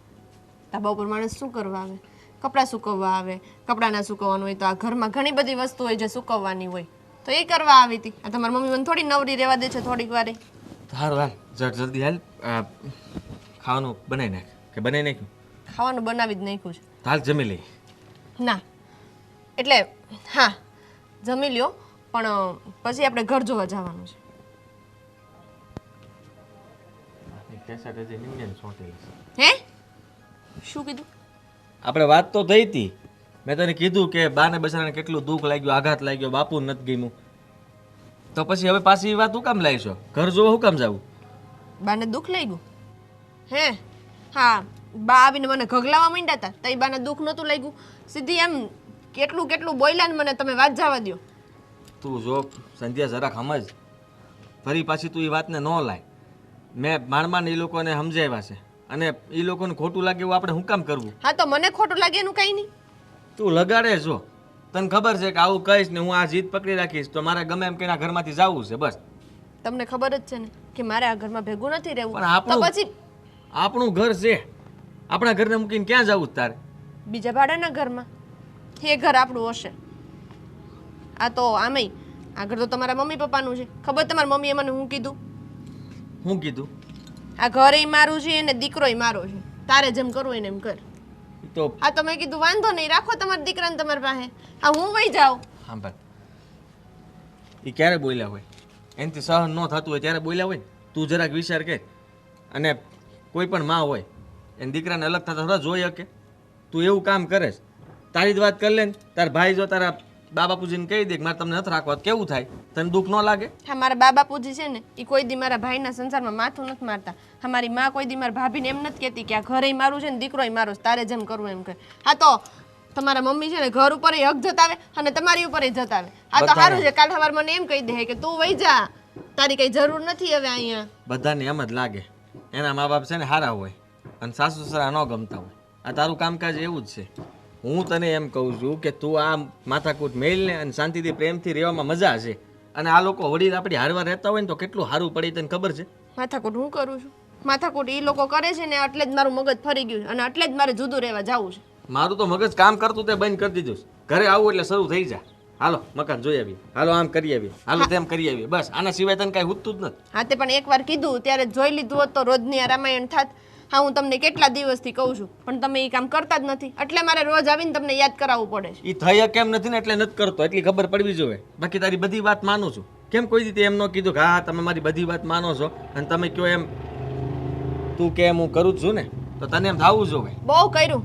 ધાબા ઉપર માણસ શું કરવા આવે? કપડાં સૂકવવા આવે. કપડાં ના સૂકવવાનું હોય તો આ ઘરમાં ઘણી બધી વસ્તુ હોય જે સૂકવવાની હોય તો એ કરવા આવી હતી. આ તમારી મમ્મી મને થોડી નવરી રહેવા દે છે થોડીક વારે. સારું હાલ, જલ્દી હાલ, ખાવાનું બનાવી નાખ. કે બનાવી નાખ્યું? ખાવાનું બનાવી જ નાખ્યું છે. હાલ જમી લઈ. ના એટલે હા જમી લ્યો, પણ પછી આપણે ઘર જોવા જવાનું છે. હે શું કીધું? આપણે વાત તો થઈ હતી. મેં તને કીધું કે બાને બચારાને કેટલું દુઃખ લાગ્યું, આઘાત લાગ્યો, બાપુ નથી ગમ્યું. તો પછી હવે પાછી વાત હું કામ લાવીશો? ઘર જોવા હું કામ જાવું? બાને દુઃખ લાગ્યું? હે હા, બા આવીને મને ઘગલાવા માંડ્યા હતા તો એ બાને દુઃખ નહોતું લાગ્યું? સીધી એમ કેટલું કેટલું બોલ્યા ને મને, તમે વાત જવા દો. તું જો સંધ્યા જરાક સમજ, ફરી પાછી તું એ વાતને ન લાય. મેં માણમાં એ લોકોને સમજાવ્યા છે અને એ લોકોને ખોટું લાગે એવું આપણે શું કામ કરવું? હા તો મને ખોટું લાગે એનું કંઈ નહીં. તું લગાડે જો, તને ખબર છે કે આવું કહીશ ને હું આ જીત પકડી રાખીશ તો મારે ગમે એમ કે ઘરમાંથી જવું છે બસ. તમને ખબર જ છે ને કે મારે આ ઘરમાં ભેગું નથી રહેવું. પણ તો પછી આપણું ઘર છે, આપણા ઘરને મૂકીને ક્યાં જવું તારે? બીજા ભાડાના ઘરમાં એ ઘર આપણું હશે. આ તો આમેય આ ઘર તો તમારા મમ્મી પપ્પાનું છે. ખબર તમારા મમ્મીએ મને શું કીધું? શું કીધું? આ ઘરે મારું છે અને દીકરોય મારો છે, તારે જેમ કરવું એને એમ કર. તો આ તો મેં કીધું વાંધો નહીં, રાખો તમારા દીકરાને તમારી પાસે. આ હું વહી જાઉં. સાંભળ, એ ક્યારે બોલ્યા હોય? એનાથી સહન ન થતું હોય ત્યારે બોલ્યા હોય ને? તું જરાક વિચાર કર. અને કોઈ પણ માં હોય એને દીકરાને અલગ થતા થોડા જોઈ શકે? તું એવું કામ કરે છે, તારી જ વાત કરી લે ને. તારા ભાઈ જો તારા બા બાપુજીને કહી દે કે મારે તમને નથી રાખવા, કેવું થાય? તને દુઃખ ન લાગે? હા, મારા બા બાપુજી છે ને એ કોઈ દી મારા ભાઈના સંસારમાં માથું નથી મારતા. હા, મારી માં કોઈ દી મારા ભાભીને એમ નથી કહેતી કે આ ઘરે મારું છે ને દીકરોય મારો છે, તારે જેમ કરવું એમ કર. હા તો તમારા મમ્મી છે ને ઘર ઉપર હક જતાવે અને તમારી ઉપર જતાવે. આ તો સારું છે, કાલ સવાર મને એમ કહી દે કે તું વહી જા, તારી કઈ જરૂર નથી હવે અહીંયા. બધાને એમ જ લાગે એના મા બાપ છે ને સારા હોય અને સાસુ સસરા ન ગમતા હોય. આ તારું કામકાજ એવું જ છે. હું તને એમ કહું છું કે તું આ માથાકૂટ મેળને અને શાંતિથી પ્રેમથી રહેવામાં મજા છે. અને આ લોકો વડીલ આપણી હારવા રહેતા હોય ને તો કેટલું સારું પડે તને ખબર છે? માથાકૂટ હું કરું છું? માથાકૂટ એ લોકો કરે છે ને એટલે જ મારું મગજ ફરી ગયું અને એટલે જ મારે જુદું રહેવા જવું છે. મારું તો મગજ કામ કરતું તે બંધ કરી દીધું. ઘરે આવું એટલે શરૂ થઈ જાય. હાલો મકાન જોઈ આવીએ, હાલો આમ કરી આવીએ, હાલો તેમ કરી આવીએ, બસ આના સિવાય તને કાંઈ ઉઠતું જ નથી. હા તે પણ એકવાર કીધું ત્યારે જોઈ લીધું હોત તો રોજની આ રામાયણ થાત. હા હું તમને કેટલા દિવસથી કહું છું પણ તમે એ કામ કરતા જ નથી, એટલે મારે રોજ આવીને તમને યાદ કરાવવું પડે છે. એ થઈ કેમ નથી ને એટલે નથી કરતો, એટલી ખબર પડવી જોઈએ. બાકી તારી બધી વાત માનું છું. કેમ કોઈ રીતે એમ ન કીધું કે હા તમે મારી બધી વાત માનો છો અને તમે કયો એમ તું કે એમ હું કરું જ છું ને, તો તને એમ થવું જોઈએ. બહુ કર્યું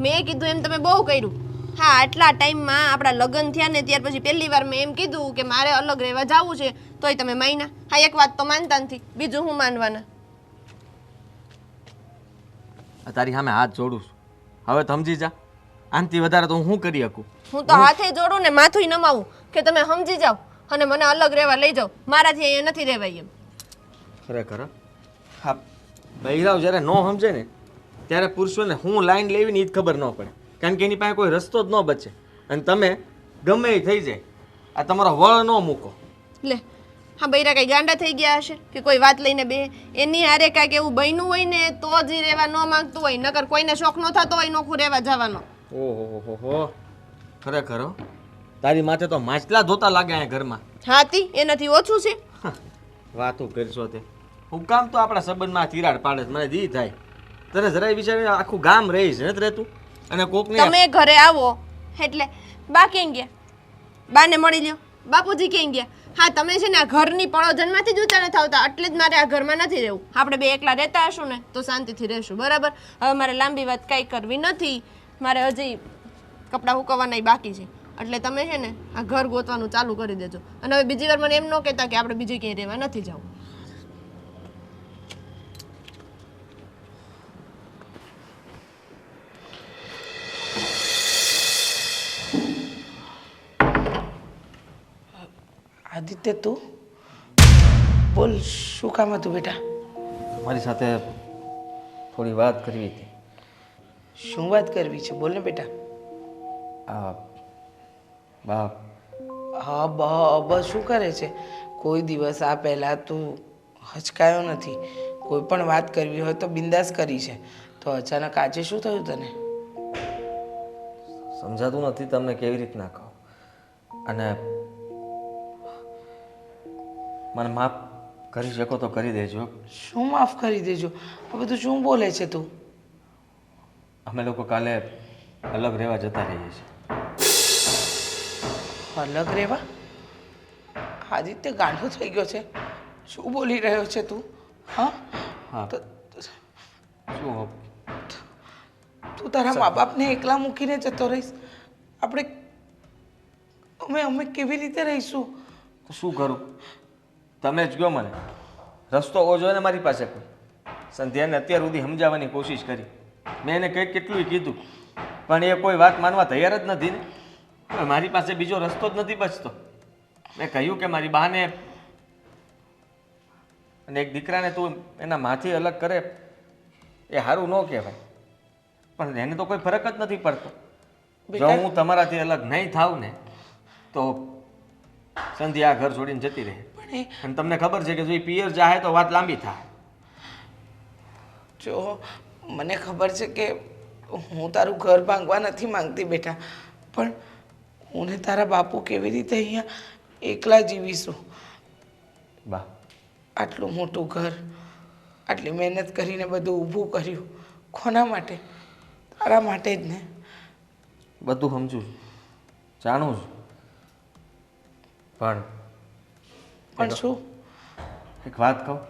મેં કીધું એમ તમે બહુ કર્યું. હા આટલા ટાઈમમાં આપણા લગ્ન થયા ને ત્યાર પછી પહેલી વાર મેં એમ કીધું કે મારે અલગ રહેવા જવું છે તોય તમે માન્યા. હા એક વાત તો માનતા નથી, બીજું હું માનવાના? તારી સામે હાથ જોડું છું, હવે સમજી જા. આનથી વધારે તો હું શું કરી શકું? હું તો હાથે જોડું ને માથું નમાવું કે તમે સમજી જાઓ અને મને અલગ રહેવા લઈ જાઓ. મારાથી અહીંયા નથી રહેવાય એમ. ખરેખર હા, બૈરાવ જ્યારે ન સમજે ને ત્યારે પુરુષોને હું લાઈન લેવી ને એ જ ખબર ન પડે, કારણ કે એની પાસે કોઈ રસ્તો જ ન બચે. અને તમે ગમે એ થઈ જાય, આ તમારો વળ ન મૂકો. લે હા બૈરા કઈ ગાંડા થઈ ગયા હશે કે કોઈ વાત લઈને બે એની હારે કાંઈક એવું બન્યું હોય ને તો જ ઈ રહેવા ન માંગતું હોય, નકર કોઈને શોખ ન થતો હોય નોખું રહેવા જવાનો. ઓહો હો, ખરેખર હો. તારી માથે તો માછલા ધોતા લાગે અહીંયા ઘરમાં. હાથી એનાથી ઓછું છે. વાતો કરશો તે હું કામ તો આપણા સંબંધમાં તિરાડ પાડે છે, મને દી થાય. તને જરાય વિચારે આખું ગામ રહીશ નથી રહેતું, અને કોકને તમે ઘરે આવો એટલે બા ક્યાં ગયા? બાને મળી લ્યો. બાપુજી ક્યાં ગયા? હા તમે છે ને આ ઘરની પળોજનમાંથી જ ઊંચા નથી આવતા, એટલે જ મારે આ ઘરમાં નથી રહેવું. આપણે બે એકલા રહેતા હશું ને તો શાંતિથી રહેશું, બરાબર? હવે મારે લાંબી વાત કાંઈ કરવી નથી, મારે હજી કપડાં હુકવવાના બાકી છે. એટલે તમે છે ને આ ઘર ગોતવાનું ચાલુ કરી દેજો. અને હવે બીજી વાર મને એમ ન કહેતા કે આપણે બીજે ક્યાંય રહેવા નથી જવું. આદિત્ય તું બોલ, શું કામ હતું બેટા? મારી સાથે થોડી વાત કરવી હતી. શું વાત કરવી છે? બોલ ને બેટા. આ બાપ હા બસ શું કરે છે? કોઈ દિવસ આ પહેલાં તું હચકાયો નથી. કોઈ પણ વાત કરવી હોય તો બિંદાસ કરી છે, તો અચાનક આજે શું થયું તને? સમજાતું નથી તમને કેવી રીતના કહું. અને મને માફ કરી શકો તો કરી દેજો. શું માફ કરી દેજો? આ બધું શું બોલે છે તું? અમે લોકો કાલે અલગ રહેવા જતા રહીએ છીએ. અલગ રહેવા? આદિત્ય ગાંડો થઈ ગયો છે? શું બોલી રહ્યો છે તું? હા હા તો શું તું તારા મા બાપને એકલા મૂકીને જતો રહીશ? અમે કેવી રીતે રહીશું? તો શું કરું? તમે જ કહો મને. રસ્તો ઓજો ને મારી પાસે કોઈ. સંધ્યાને અત્યાર સુધી સમજાવવાની કોશિશ કરી, મેં એને કંઈક કેટલું કીધું, પણ એ કોઈ વાત માનવા તૈયાર જ નથી ને. હવે મારી પાસે બીજો રસ્તો જ નથી બચતો. મેં કહ્યું કે મારી બહાને અને એક દીકરાને તું એના માથી અલગ કરે એ સારું ન કહેવાય, પણ એને તો કોઈ ફરક જ નથી પડતો. જો હું તમારાથી અલગ નહીં થાવ ને તો સંધ્યા આ ઘર છોડીને જતી રહે. અને તમને ખબર છે કે જો એ પિયર જાહે તો વાત લાંબી થાય. જો મને ખબર છે કે હું તારું ઘર ભાંગવા નથી માંગતી બેટા, પણ હું ને તારા બાપુ કેવી રીતે અહીંયા એકલા જીવીશું? બા, આટલું મોટું ઘર, આટલી મહેનત કરીને બધું ઊભું કર્યું, કોના માટે? તારા માટે જ ને. બધું સમજું છું, જાણું છું, પણ શું? એક વાત કહું,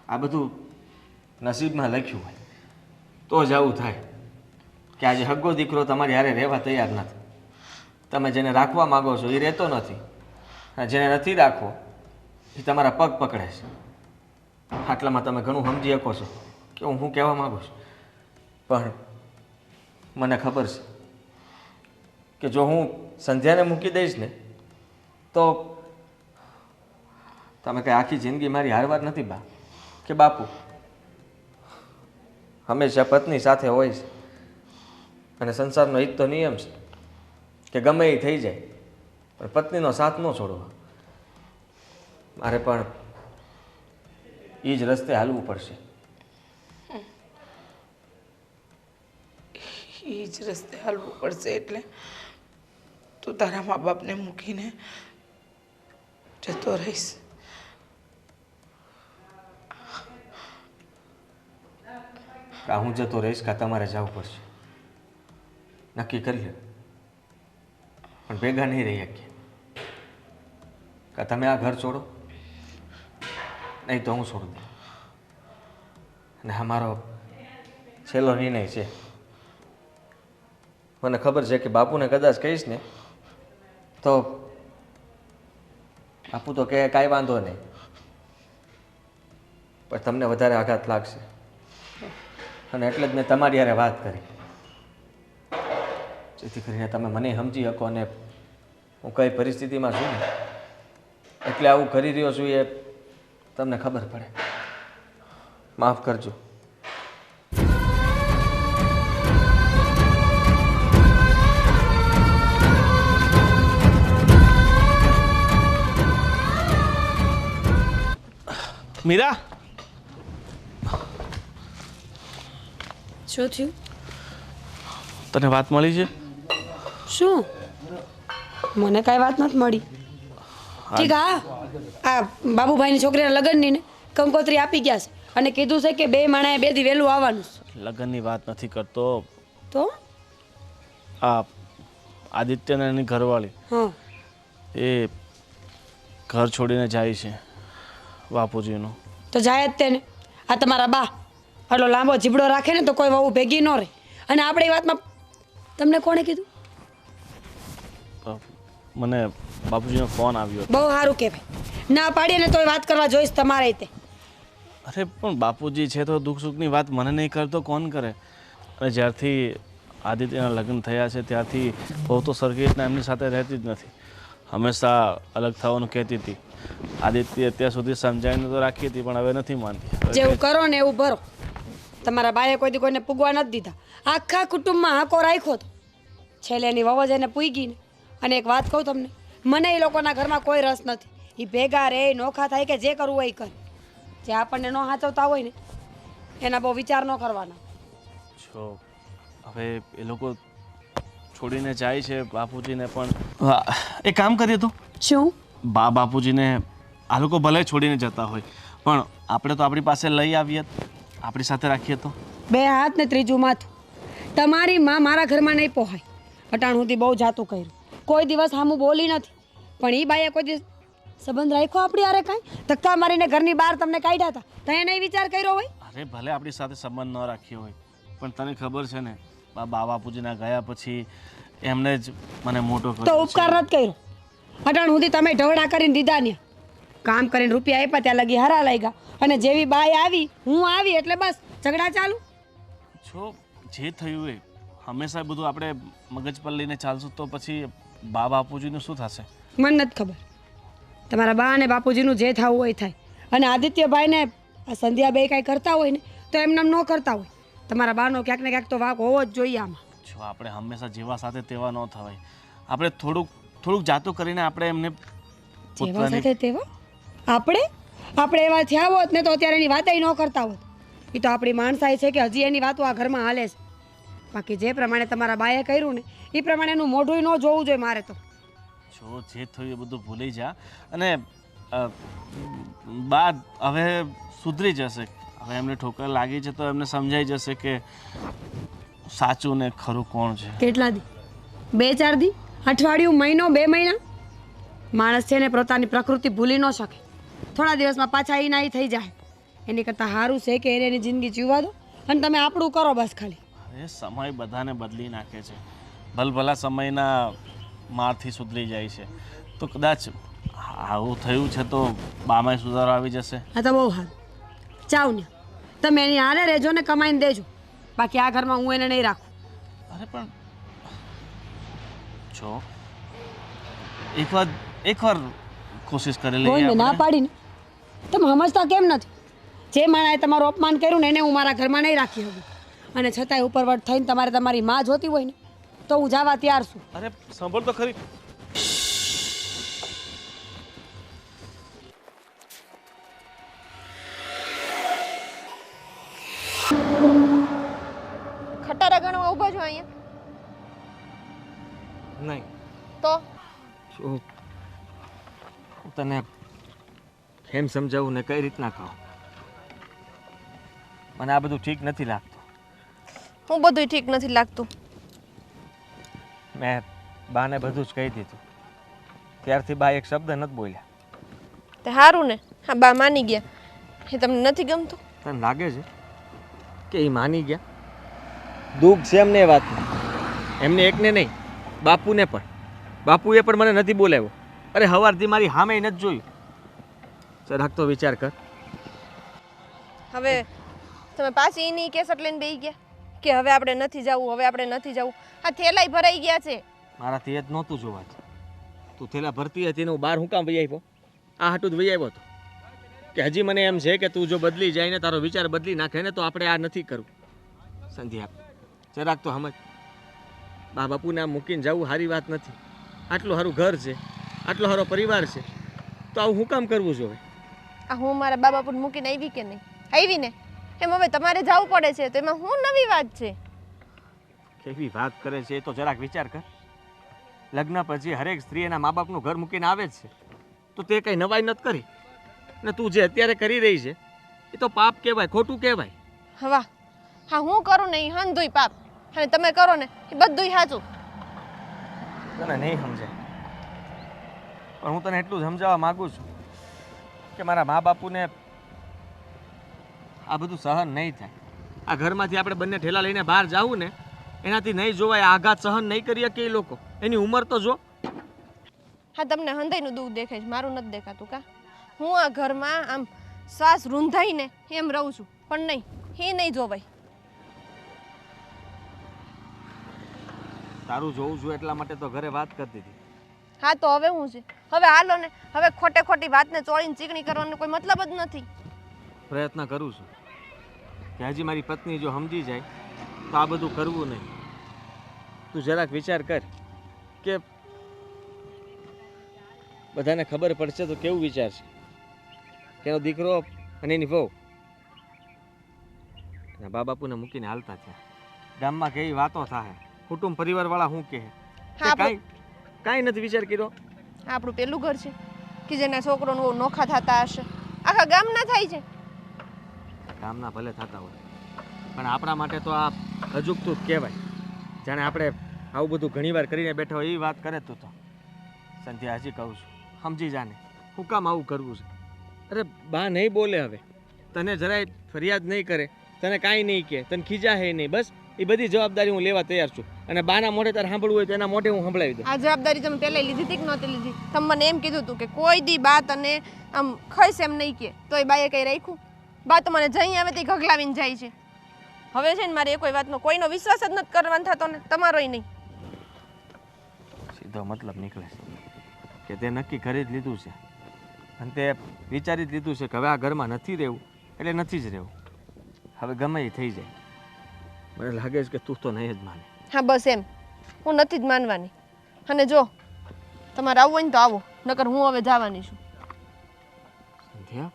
આ બધું નસીબમાં લખ્યું હોય તો જ આવું થાય કે આજે હગ્ગો દીકરો તમારી હારે રહેવા તૈયાર નથી. તમે જેને રાખવા માગો છો એ રહેતો નથી, અને જેને નથી રાખવો એ તમારા પગ પકડે છે. આટલામાં તમે ઘણું સમજી શકો છો કે હું શું કહેવા માગું છું. પણ મને ખબર છે કે જો હું સંધ્યાને મૂકી દઈશ ને તો તમે કંઈ આખી જિંદગી મારી હારવાર નથી બા કે બાપુ. હંમેશા પત્ની સાથે હોય છે, અને સંસારનો એક તો નિયમ છે કે ગમે એ થઈ જાય પણ પત્નીનો સાથ ન છોડવો. મારે પણ એ જ રસ્તે હાલવું પડશે. એ જ રસ્તે હાલવું પડશે એટલે તું તારા મા બાપને મૂકીને જતો રહીશ? કાં હું જતો રહીશ કાં તમારે જવું પડશે. નક્કી કરી લે, પણ ભેગા નહીં રહી શકીએ. કાં તમે આ ઘર છોડો, નહીં તો હું છોડું દઉં. અને આ મારો છેલ્લો નિર્ણય છે. મને ખબર છે કે બાપુને કદાચ કહીશ ને તો બાપુ તો કહે કાંઈ વાંધો નહીં, પણ તમને વધારે આઘાત લાગશે. અને એટલે જ મેં તમારી હારે વાત કરી, જેથી કરીને તમે મને સમજી શકો અને હું કઈ પરિસ્થિતિમાં છું ને એટલે આવું કરી રહ્યો છું એ તમને ખબર પડે. માફ કરજો, મીરા, શું થયું? તને વાત મળી છે? શું? મને કાંઈ વાત નથી મળી. ઠીક, આ બાબુભાઈની છોકરીના લગ્નની ને કંકોત્રી આપી ગયા છે અને કીધું છે કે 2 માણાએ 2 દી વહેલું આવવાનું છે. લગ્નની વાત નથી કરતો. તો આ આદિત્યને એની ઘરવાળી હા, એ ઘર છોડીને જાય છે બાપુજીનું. તો જાય જ તેને. આ તમારા બા આટલો લાંબો જીબડો રાખે ને તો કોઈ વહુ ભેગી ન રહે. અને આપણે એ વાતમાં તમને કોણે કીધું? મને બાપુજીનો ફોન આવ્યો. બહુ સારું કહેવાય. ના પાડીએ ને તોય વાત કરવા જોઈશ તમારે તે. અરે પણ બાપુજી છે તો દુઃખ સુખની વાત મને નહીં કરતો કોણ કરે? અને જ્યારથી આદિત્યના લગ્ન થયા છે ત્યારથી બહુ તો સરખી રીતના એમની સાથે રહેતી જ નથી. હંમેશા અલગ થવાનું કહેતી હતી. આદિત્ય અત્યાર સુધી સમજાવીને તો રાખી હતી પણ હવે નથી માનતી. જેવું કરો ને એવું ભરો. તમારા બાએ કોઈ દી કોઈને પૂગવા નથી દીધા. આખા કુટુંબમાં હાંકો રાખ્યો હતો. છેલ્લે એની વહુ જ એને પૂગી ને. અને એક વાત કહું તમને, મને એ લોકોના ઘરમાં કોઈ રસ નથી. એ ભેગા રહે, નોખા થાય કે જે કરવું હોય એ કરે. જે આપણને ન હાચવતા હોય ને એના બહુ વિચાર ન કરવાના. છો હવે એ લોકો છોડીને જાય છે બાપુજીને પણ. હા, એક કામ કરીએ તો શું? બાપુજીને આ લોકો ભલે છોડીને જતા હોય પણ આપણે તો આપણી પાસે લઈ આવીએ, આપણી સાથે રાખીએ તો. 2 હાથ ને 3જું માથું. તમારી માં મારા ઘરમાં નહીં પોહાય. અટાણ સુધી બહુ જાતું કર્યું. કોઈ દિવસ સામું બોલી નથી. પણ એ બાઈએ કોઈ દિવસ સંબંધ રાખ્યો આપણી હારે કાંઈ? ધક્કા મારીને ઘરની બહાર તમને કાઢ્યા હતા તો એને વિચાર કર્યો હોય? અરે ભલે આપણી સાથે સંબંધ ન રાખ્યો હોય પણ તને ખબર છે ને બાપુજીના ગયા પછી એમને જ મને મોટો કર્યો. તો ઉપકાર નથી કર્યો. અટાણ સુધી તમે ઢવડા કરીને દીધા ને કામ કરીને રૂપિયા આપ્યા ત્યાં લગી હરા લાગ્યા. અને જેવી બાઈ આવી હું આવી એટલે બસ ઝઘડા ચાલુ. જો જે થયું એ હંમેશા બધું આપણે મગજ પર લઈને ચાલશું તો પછી બાપુજીનું શું થશે? મને નથી ખબર. તમારા બા અને બાપુજીનું જે થવું હોય થાય. અને આદિત્યભાઈને આ સંધ્યા બે કાંઈ કરતા હોય ને તો એમને ન કરતા હોય. તમારા બાનો ક્યાંક ને ક્યાંક તો વાંક હોવો જ જોઈએ આમાં. જો આપણે હંમેશા જેવા સાથે તેવા ન થવાય. આપણે થોડુંક જાતું કરીને આપણે એમને જેવા સાથે તેવા આપણે એવા થયા હોત ને તો અત્યારે એની વાતય ન કરતા હોત. એ તો આપણી માણસાઈ છે કે હજી એની વાતો આ ઘરમાં હાલે છે. બાકી જે પ્રમાણે તમારા બાએ કર્યું ને એ પ્રમાણે એનું મોઢું ન જોવું જોઈએ મારે તો. જો જે થયું એ બધું ભૂલી જા અને બાદ હવે સુધરી જશે. હવે એમને ઠોકર લાગી છે તો એમને સમજાઈ જશે કે સાચું ને ખરું કોણ છે. કેટલા દી? 2-4 દી? અઠવાડિયું? મહિનો? 2 મહિના? માણસ છે ને પોતાની પ્રકૃતિ ભૂલી ન શકે. થોડા દિવસમાં પાછા એના એ થઈ જાય. એની કરતાં સારું છે કે એને એની જિંદગી જીવવા દો અને તમે આપણું કરો બસ ખાલી. અરે સમય બધાને બદલી નાખે છે. ભલભલા સમયના મારથી સુધરી જાય છે તો કદાચ આવું થયું છે તો બામાં સુધારો આવી જશે. હા તો બહુ સારું. ચાવ ને તમે એની હારે રહેજો ને કમાઈને દેજો. બાકી આ ઘરમાં હું એને નહીં રાખું. અરે પણ જો એકવાર કોશિશ કરી લઈએ. કોઈ ના પાડીને તમે સમજતા કેમ નથી? જે માણસે તમારું અપમાન કર્યું ને એને હું મારા ઘરમાં નહીં રાખી શકું. અને છતાંય ઉપરવટ થઈને તમારે તમારી માં જોતી હોય ને તો હું જવા તૈયાર છું. અરે સાંભળ તો ખરી. ખટારા ગણવા ઊભા છો અહીંયા? નહીં તો શું હું તને કેમ સમજાવું ને કઈ રીતના કહું? મને આ બધું ઠીક નથી લાગતું. હું બધું ઠીક નથી લાગતું. મેં બાને બધું જ કહી દીધું. ત્યારથી બા એક શબ્દ નથી બોલ્યા. તે સારું ને, હા બા માની ગયા. એ તમને નથી ગમતું? તને લાગે છે કે એ માની ગયા? દુઃખ છે એમને એ વાતનું. એમને એકને નહીં, બાપુને પણ. બાપુએ પણ મને નથી બોલાવ્યો. અરે સવારથી મારી સામે નથી જોયું. જરાક તો વિચાર કર. હવે તમે પાછી એની કેસટ લઈને બેસી ગયા કે હવે આપણે નથી જવું, હવે આપણે નથી જવું. આ થેલાય ભરાઈ ગયા છે. મારાથી એ જ નહોતું જોવાતું. તું થેલા ભરતી હતી ને હું બહાર હું કામ વહી આવ્યો? આ હાટું જ વહી આવ્યો હતો કે હજી મને એમ છે કે તું જો બદલી જાય ને, તારો વિચાર બદલી નાખે ને તો આપણે આ નથી કરવું. સંધ્યા જરાક તો સમજ. બા બાપુને આમ મૂકીને જવું સારી વાત નથી. આટલું સારું ઘર છે, આટલો સારો પરિવાર છે, તો આવું હું કામ કરવું જોઈએ? આ હું મારા બા બાપુને મૂકીને આવી કે નહીં? આવી ને. એમ હવે તમારે જવું પડે છે તો એમાં શું નવી વાત છે? કેવી વાત કરે છે એ તો જરાક વિચાર કર. લગ્ન પછી હરેક સ્ત્રી એના મા બાપનું ઘર મૂકીને આવે જ છે, તો તે કંઈ નવાઈ નથી કરી. ને તું જે અત્યારે કરી રહી છે એ તો પાપ કહેવાય, ખોટું કહેવાય. વાહ, હા હું કરું ને એ હંધુય પાપ, અને તમે કરો ને એ બધુંય સાચું. તને નહીં સમજાય, પણ હું તને એટલું જ સમજાવવા માગું છું કે મારા મા બાપુને આ બધું સહન નહીં થાય. આ ઘરમાંથી આપણે બંને ઠેલા લઈને બહાર જાવું ને એનાથી નહીં જોવાય. આઘાત સહન નહીં કરી શકે એ લોકો. એની ઉંમર તો જો. હા, તમને હંધાઈનું દુઃખ દેખાય છે, મારું નથી દેખાતું કા? હું આ ઘરમાં આમ શ્વાસ રૂંધાઈને એમ રહું છું, પણ નહીં, એ નહીં જોવાય. તારું જોવું છું એટલા માટે તો ઘરે વાત કરતી હતી. હા તો હવે હું છે, હવે હાલો ને. હવે ખોટે ખોટી વાતને ચોળીને ચીકણી કરવાનો કોઈ મતલબ જ નથી. પ્રયત્ન કરું છું કે હજી મારી પત્ની જો સમજી જાય તો આ બધું કરવું નહીં. તું જરાક વિચાર કર કે બધાને ખબર પડશે તો કેવું વિચારશે કે એનો દીકરો અને એની વહુ એના બા બાપુને મૂકીને હાલતા થયા. ગામમાં કેવી વાતો થાય, કુટુંબ પરિવારવાળા શું કહે, કાંઈ કાંઈ નથી વિચાર કર્યો. આપણું પેલું ઘર છે કે જેના છોકરોનું બહુ નોખા થતા હશે, આખા ગામના થાય છે. ગામના ભલે થતા હોય પણ આપણા માટે તો આ અજુગતું જ કહેવાય. જાણે આપણે આવું બધું ઘણીવાર કરીને બેઠા હોય એવી વાત કરે તું તો. સંધ્યા, હજી કહું છું, સમજી જાને હું કામ આવું કરવું છે. અરે બા નહીં બોલે, હવે તને જરાય ફરિયાદ નહીં કરે, તને કાંઈ નહીં કહે, તને ખીજા હે નહીં. બસ એ બધી જવાબદારી હું લેવા તૈયાર છું. અને બાના મોઢે તારે સાંભળવું હોય તો એના મોઢે હું સંભળાવી દઉં. આ જવાબદારી તમે પહેલા લીધી હતી કે નહોતી લીધી? તમે મને એમ કીધું હતું કે કોઈ દી બા તને આમ ખઈશ એમ નહીં કે, તો એ બાએ કંઈ રાખ્યું? બા તો મને જઈ આવે તે ઘગલાવીને જાય છે. હવે છે ને મારે એ કોઈ વાતનો કોઈનો વિશ્વાસ જ નથી કરવાનો થતો ને તમારોય નહીં. સીધો મતલબ નીકળે છે કે તે નક્કી કરી જ લીધું છે અને તે વિચારી જ લીધું છે કે હવે આ ઘરમાં નથી રહેવું એટલે નથી જ રહેવું. હવે ગમે એ થઈ જાય. મને લાગે છે કે તું તો નહીં જ માને. હા બસ એમ, હું નથી જ માનવાની. અને જો તમારે આવવું હોય ને તો આવો, નકર હું હવે જવાની છું. સંધ્યા,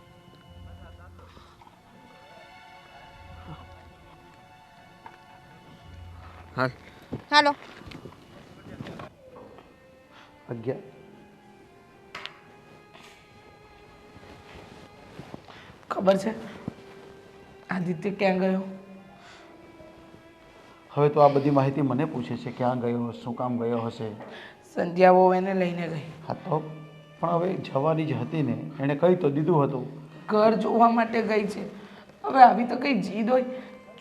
હાલ હાલો. 11 ખબર છે આદિત્ય ક્યાં ગયો? હવે તો આ બધી માહિતી મને પૂછે છે ક્યાં ગયો, શું કામ ગયો હશે. સંધ્યા બહુ એને લઈને ગઈ. હા તો પણ હવે જવાની જ હતી ને, એણે કહી તો દીધું હતું. ઘર જોવા માટે ગઈ છે. હવે આવી તો કઈ જીદ હોય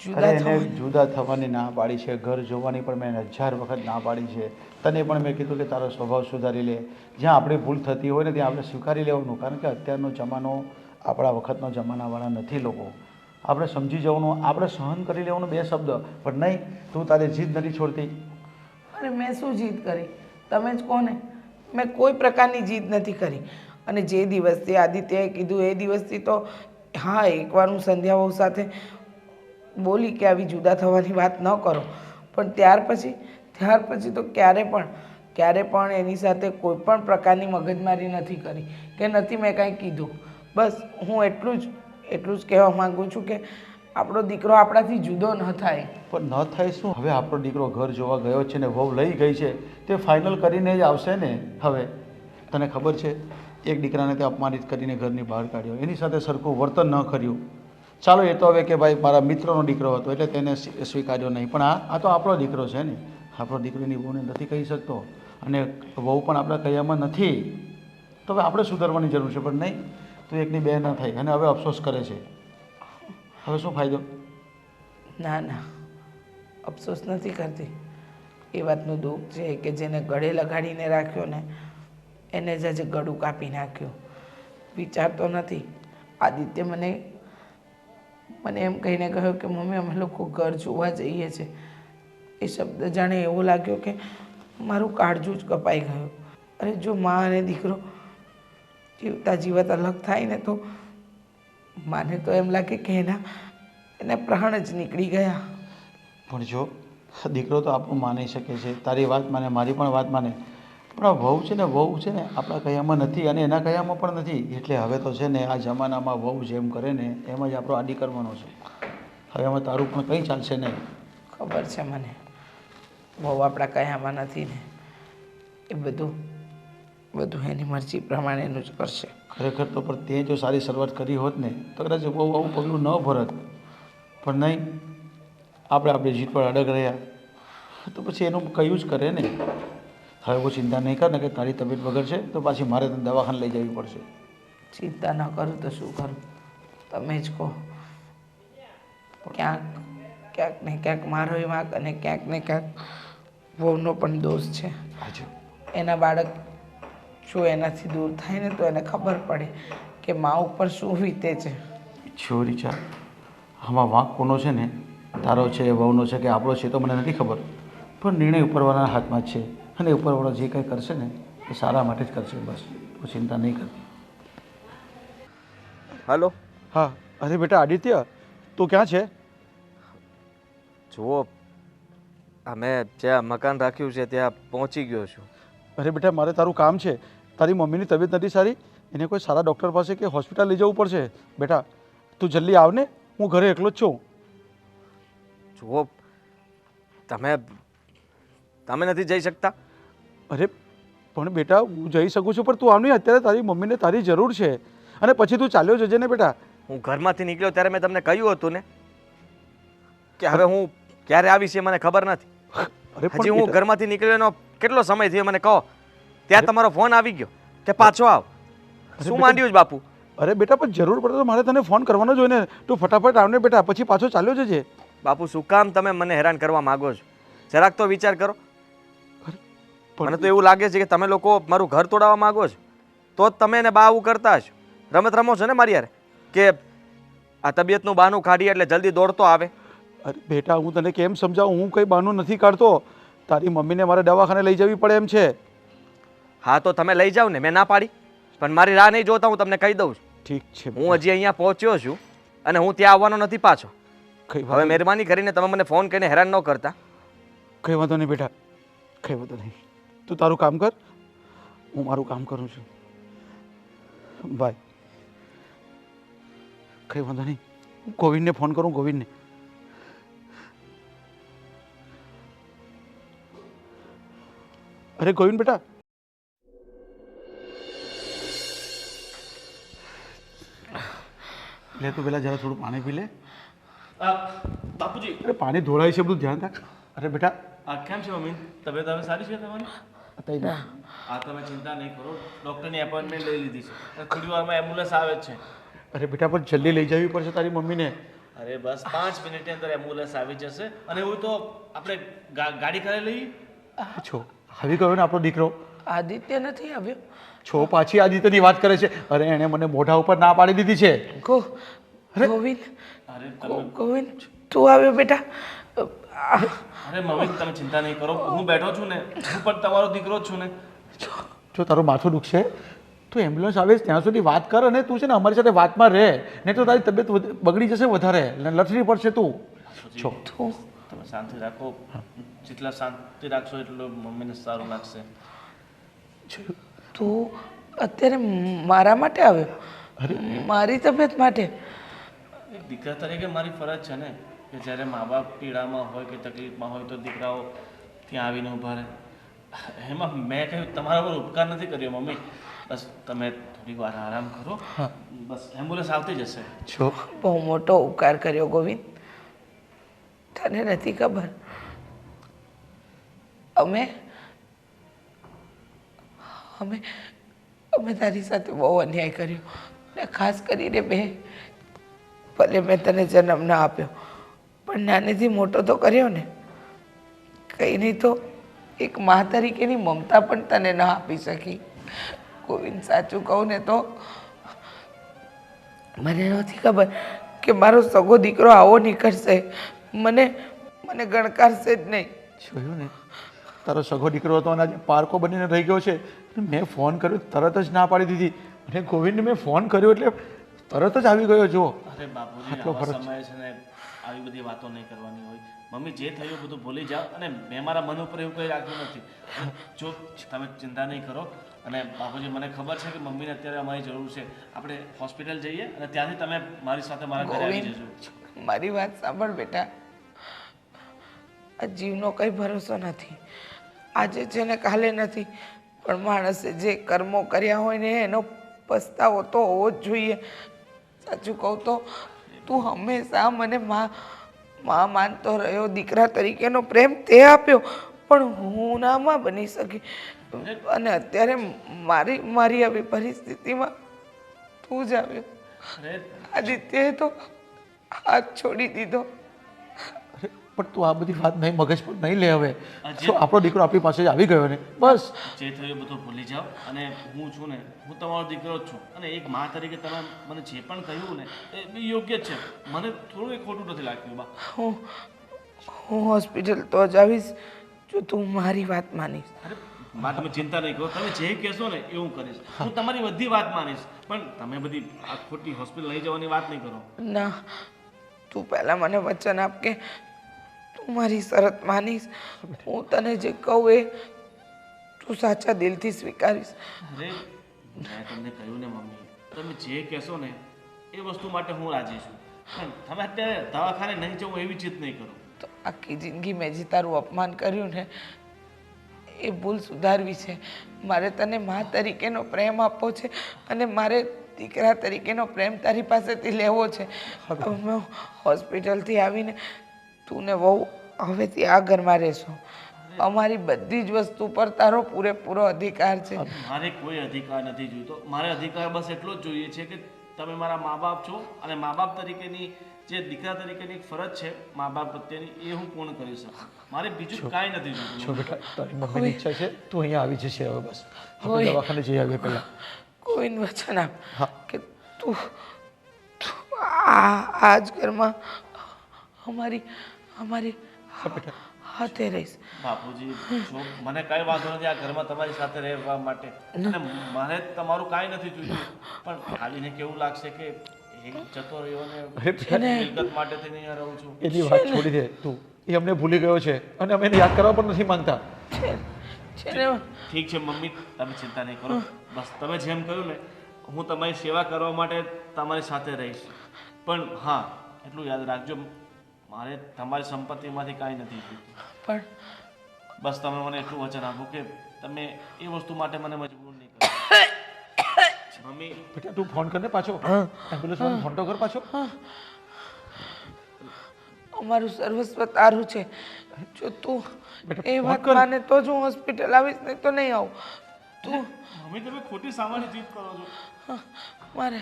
જુદા અરે એને થવાની? જુદા થવાની ના પાડી છે, ઘર જોવાની પણ મેં 1000 વખત ના પાડી છે. તને પણ મેં કીધું કે તારો સ્વભાવ સુધારી લે. જ્યાં આપણે ભૂલ થતી હોય ને ત્યાં આપણે સ્વીકારી લેવાનું, કારણ કે અત્યારનો જમાનો આપણા વખતનો જમાનાવાળા નથી લોકો. આપણે સમજી જવાનું, આપણે સહન કરી લેવાનું 2 શબ્દ. પણ નહીં, તું તારી જીદ નથી છોડતી. અરે મેં શું જીદ કરી? તમે જ કહો ને. મેં કોઈ પ્રકારની જીદ નથી કરી. અને જે દિવસથી આદિત્યએ કીધું એ દિવસથી તો હા, એકવાર હું સંધ્યા બહુ સાથે બોલી કે આવી જુદા થવાની વાત ન કરો, પણ ત્યાર પછી તો ક્યારે પણ એની સાથે કોઈ પણ પ્રકારની મગજમારી નથી કરી કે નથી મેં કાંઈ કીધું. બસ હું એટલું જ કહેવા માગું છું કે આપણો દીકરો આપણાથી જુદો ન થાય. પણ ન થાય શું? હવે આપણો દીકરો ઘર જોવા ગયો છે ને વહુ લઈ ગઈ છે, તે ફાઇનલ કરીને જ આવશે ને. હવે તને ખબર છે, એક દીકરાને તે અપમાનિત કરીને ઘરની બહાર કાઢ્યો, એની સાથે સરખું વર્તન ન કર્યું. ચાલો એ તો હવે કે ભાઈ મારા મિત્રનો દીકરો હતો એટલે તેને સ્વીકાર્યો નહીં, પણ આ તો આપણો દીકરો છે ને. આપણો દીકરીની વહુને નથી કહી શકતો અને વહુ પણ આપણા કયામાં નથી. તો હવે આપણે સુધારવાની જરૂર છે. પણ નહીં, તું એકની બે ન થઈ અને હવે અફસોસ કરે છે. હવે શું ફાયદો? ના, અફસોસ નથી કરતી. એ વાતનું દુઃખ છે કે જેને ગળે લગાડીને રાખ્યો ને એને જ આજે ગળું કાપી નાખ્યું. વિચારતો નથી. આદિત્ય મને એમ કહીને કહ્યું કે મમ્મી અમે લોકો ઘર જોવા જઈએ છીએ. એ શબ્દ જાણે એવો લાગ્યો કે મારું કાળજું જ કપાઈ ગયું. અરે જો મા અને દીકરો જીવતા જીવત અલગ થાય ને તો માને તો એમ લાગે કે એના પ્રાણ જ નીકળી ગયા. પણ જો દીકરો તો આપણું માની શકે છે, તારી વાત માને, મારી પણ વાત માને, પણ વહુ છે ને વહુ છે ને આપણા કયામાં નથી અને એના કયામાં પણ નથી. એટલે હવે તો છે ને આ જમાનામાં વહુ જેમ કરે ને એમ જ આપણો આડી કરવાનો છે. હવે આમાં તારું પણ કંઈ ચાલશે નહીં. ખબર છે મને બહુ આપણા કયામાં નથી ને એ બધું એની મરજી પ્રમાણેનું જ કરશે. ખરેખર તો પણ તે જો સારી શરૂઆત કરી હોત ને તો કદાચ બહુ આવું પગલું ન ભરત. પણ નહીં, આપણે આપણી જીત પર અડગ રહ્યા તો પછી એનું કયું જ કરે ને. હવે બહુ ચિંતા નહીં કર ને કે તારી તબિયત બગડશે તો પાછી મારે તને દવાખાને લઈ જવી પડશે. ચિંતા ન કરું તો શું કરું, તમે જ કહો. ક્યાંક ને ક્યાંક મારો વાંક અને ક્યાંક ને ક્યાંક વહુનો પણ દોષ છે. એના બાળક જો એનાથી દૂર થાય ને તો એને ખબર પડે કે મા ઉપર શું વીતે છે. છો રીચા, આમાં વાંક કોનો છે ને, તારો છે, વહુનો છે કે આપણો છે તો મને નથી ખબર, પણ નિર્ણય ઉપરવાળાના હાથમાં જ છે. અને ઉપરવાળો જે કંઈ કરશે ને એ સારા માટે જ કરશે. બસ તું ચિંતા નહીં કર. હાલો. હા, અરે બેટા આદિત્ય, તું ક્યાં છે? જુઓ, અમે જ્યાં મકાન રાખ્યું છે ત્યાં પહોંચી ગયો છું. અરે બેટા, મારે તારું કામ છે. તારી મમ્મીની તબિયત નથી સારી, એને કોઈ સારા ડૉક્ટર પાસે કે હોસ્પિટલ લઈ જવું પડશે. બેટા તું જલ્દી આવ ને, હું ઘરે એકલો જ છું. જુઓ, તમે નથી જઈ શકતા? અરે પણ બેટા હું જઈ શકું છું, પણ તું આવ નહીં. અત્યારે તારી મમ્મીને તારી જરૂર છે અને પછી તું ચાલ્યો જજે ને બેટા. હું ઘરમાંથી નીકળ્યો ત્યારે મેં તમને કહ્યું હતું ને કે હવે હું ક્યારે આવીશ એ મને ખબર નથી. હજી હું ઘરમાંથી નીકળ્યો એનો કેટલો સમય થયો મને કહો. ત્યાં તમારો ફોન આવી ગયો કે પાછો આવ. શું માંડ્યું છે બાપુ? અરે બેટા, પણ જરૂર પડે તો મારે તને ફોન કરવાનો જ હોય ને. તું ફટાફટ આવને બેટા, પછી પાછો ચાલ્યો જજે. બાપુ, શું કામ તમે મને હેરાન કરવા માંગો છો? જરાક તો વિચાર કરો. મને તો એવું લાગે છે કે તમે લોકો મારું ઘર તોડાવવા માંગો છો. તો જ તમે એને બા આવું કરતા હશો. રમત રમો છો ને મારી યાર કે આ તબિયતનું બહાનું કાઢીએ એટલે જલ્દી દોડતો આવે. અરે બેટા, હું તને કેમ સમજાવું? હું કંઈ બહાનું નથી કાઢતો. તારી મમ્મીને મારે દવાખાને લઈ જવી પડે એમ છે. હા તો તમે લઈ જાઓ ને, મેં ના પાડી. પણ મારી રાહ નહીં જોતા, હું તમને કહી દઉં છું. ઠીક છે. હું હજી અહીંયા પહોંચ્યો છું અને હું ત્યાં આવવાનો નથી પાછો. હવે મહેરબાની કરીને તમે મને ફોન કરીને હેરાન ન કરતા. કંઈ વાંધો નહીં બેટા, કંઈ વાંધો નહીં. તું તારું કામ કર, હું મારું કામ કરું છું. બાય. કંઈ વાંધો નહીં. ગોવિંદને ફોન કરું. ગોવિંદને. અરે ગોવિંદ બેટા, લે તું પેલા જરા થોડું પાણી પી લે. બાપુજી, અરે પાણી ઢોળાય છે, બધું ધ્યાન રાખ. અરે બેટા, આ કેમ છે મમ્મી? તબિયત હવે સારી છે તમારી? અત્યારે આ તમે ચિંતા નહીં કરો, ડૉક્ટરની એપોઇન્ટમેન્ટ લઈ લીધી છે. થોડી વારમાં એમ્બ્યુલન્સ આવે જ છે. અરે બેટા, પણ જલ્દી લઈ જવી પડશે તારી મમ્મીને. અરે બસ 5 મિનિટની અંદર એમ્બ્યુલન્સ આવી જશે. અને એવું તો આપણે ગાડી કરી લઈએ. છો આવી ગયો ને આપણો દીકરો? આદિત્ય નથી આવ્યો? છો પાછી આદિત્યની વાત કરે છે? અરે એણે મને મોઢા ઉપર ના પાડી દીધી છે. ગોવિંદ, અરે ગોવિંદ તું આવ્યો બેટા? અરે મમ્મી, તમે ચિંતા નહીં કરો, હું બેઠો છું ને, હું પણ તમારો દીકરો જ છું ને. જો તારું માથું દુખશે તું એમ્બ્યુલન્સ આવે ત્યાં સુધી વાત કર. અને તું છે ને અમારી સાથે વાતમાં રહે, નહીં તો તારી તબિયત બગડી જશે વધારે, લથડી પડશે તું. છો તમે શાંતિ રાખો. જેટલા શાંતિ રાખશો એટલું મમ્મીને સારું લાગશે. તું અત્યારે મારા માટે આવ્યો? મારી તબિયત માટે? એક દીકરા તરીકે મારી ફરજ છે ને કે જ્યારે મા બાપ પીડામાં હોય કે તકલીફમાં હોય તો દીકરાઓ ત્યાં આવીને ઊભા રહે. એમાં મેં કંઈ તમારા પર ઉપકાર નથી કર્યો મમ્મી. બસ તમે થોડી વાર આરામ કરો, બસ એમ્બ્યુલન્સ આવતી જશે. છો બહુ મોટો ઉપકાર કર્યો ગોવિંદ. તને નથી ખબર, અમે અમે અમે તારી સાથે બહુ અન્યાય કર્યો. ને ખાસ કરીને ભલે મેં તને જન્મ ના આપ્યો, પણ નાનેથી મોટો તો કર્યો ને. કંઈ નહીં તો એક મા તરીકેની મમતા પણ તને ના આપી શકી. ગોવિંદ, સાચું કહું ને તો મને નથી ખબર કે મારો સગો દીકરો આવો નીકળશે. મને ગણકારશે જ નહીં. જોયું ને, તારો સગો દીકરો હતો અને આજે પારકો બનીને રહી ગયો છે. મેં ફોન કર્યો તરત જ ના પાડી દીધી. અને ગોવિંદને મેં ફોન કર્યો એટલે તરત જ આવી ગયો. જો અરે બાપુજી, આવા સમયે છે ને આવી બધી વાતો નહીં કરવાની હોય. મમ્મી જે થયું બધું ભૂલી જાઓ અને મેં મારા મન ઉપર એવું કંઈ રાખ્યું નથી. અને જો તમે ચિંતા નહીં કરો અને બાપુજી મને ખબર છે કે મમ્મીને અત્યારે અમારી જરૂર છે. આપણે હોસ્પિટલ જઈએ અને ત્યાંથી તમે મારી સાથે મારા ઘરે આવી ગોવિંદ, જજો. મારી વાત સાંભળ બેટા. આ જીવનો કંઈ ભરોસો નથી. આજે છે ને કાલે નથી, પણ માણસે જે કર્મો કર્યા હોય ને એનો પસ્તાવો તો હોવો જ જોઈએ. સાચું કહું તો તું હંમેશા મને માં માનતો રહ્યો. દીકરા તરીકેનો પ્રેમ તે આપ્યો, પણ હું ના માં બની શકી. અને અત્યારે મારી આવી પરિસ્થિતિમાં તું જ આવ્યો. અરે આદિત્યએ તો હાથ છોડી દીધો. પણ તું આ બધી વાત નહીં મગજ પર નહીં લે હવે. શું આપણો દીકરો આપણી પાસે જ આવી ગયો ને બસ. જે થયું એ બધું ભૂલી જાઓ અને હું છું ને, હું તમારો દીકરો જ છું અને એક મા તરીકે તમે મને જે પણ કહ્યું ને એ બી યોગ્ય જ છે. મને થોડું એ ખોટું નથી લાગ્યું બા. હું હોસ્પિટલ તો જ આવીશ જો તું મારી વાત માનીશ. અરે બા તમે ચિંતા નહીં કરો, તમે જે કહેશો ને એ હું કરીશ. હું તમારી બધી વાત માનીશ, પણ તમે બધી આ ખોટી હોસ્પિટલ લઈ જવાની વાત નહીં કરો. ના, તું પહેલાં મને વચન આપ કે તું મારી શરત માનીશ. હું તને જે કહું એ તું સાચા દિલથી સ્વીકારીશ. અરે મેં તમને કહ્યું ને મમ્મી, તમે જે કહેશો ને એ વસ્તુ માટે હું રાજી છું, પણ તમે અત્યારે દવાખાને નહીં જવું એવી ચિંતા નહીં કરો. તો આખી જિંદગી મેં જે તારું અપમાન કર્યું ને એ ભૂલ સુધારવી છે. મારે તને મા તરીકેનો પ્રેમ આપવો છે અને મારે દીકરા તરીકેનો પ્રેમ તારી પાસેથી લેવો છે. હવે હોસ્પિટલથી આવીને તું ને વહુ હવેથી આ ઘરમાં રહેશો. અમારી બધી જ વસ્તુ પર તારો પૂરેપૂરો અધિકાર છે. મારે કોઈ અધિકાર નથી જોઈતો. મારે અધિકાર બસ એટલો જ જોઈએ છે કે તમે મારા મા બાપ છો અને મા બાપ તરીકેની જે દીકરા તરીકેની એક ફરજ છે મા બાપ પ્રત્યેની એ હું પૂર્ણ કરી શકું. મારે બીજું કાંઈ નથી જોઈતું. જો બેટા તારી મમ્મીની ઈચ્છા છે તું અહીંયા આવી જશે હવે બસ. આપણે દવાખાને જઈ આવીએ પહેલાં. કોઈ વચન આપ કે તું આ જ ઘરમાં અમારી હાથે રહીશ. બાપુજી જો મને કાંઈ વાંધો નથી આ ઘરમાં તમારી સાથે રહેવા માટે, અને મારે તમારું કાંઈ નથી જોઈતું, પણ ખાલીને કેવું લાગશે કે એક જતો રહ્યો ને મિલકત માટે થઈને અહીંયા રહું છું. એની વાત છોડી દે તું. એ અમને ભૂલી ગયો છે અને અમે એને યાદ કરવા પણ નથી માંગતા. છે ને ઠીક છે મમ્મી, તમે ચિંતા નહીં કરો. બસ તમે જેમ કહ્યું ને હું તમારી સેવા કરવા માટે તમારી સાથે રહીશ, પણ હા એટલું યાદ રાખજો મારે તમારી સંપત્તિમાંથી કાંઈ નથી જોઈતું. પણ બસ તમે મને એટલું વચન આપો કે તમે એ વસ્તુ માટે મને મજબૂર નહીં કરો. મમ્મી બેટા તું ફોન કરને પાછો. એમ્બ્યુલન્સમાં ફોન તો કર પાછો. અમારું સર્વસ્વ તારું છે. જો તું બેટા, એ વાત ફોન કર. માને તો જ હું હોસ્પિટલ આવીશ, નહીં તો નહીં આવું. તું મમ્મી તમે ખોટી સામાન્ય જીત કરો છો. મારે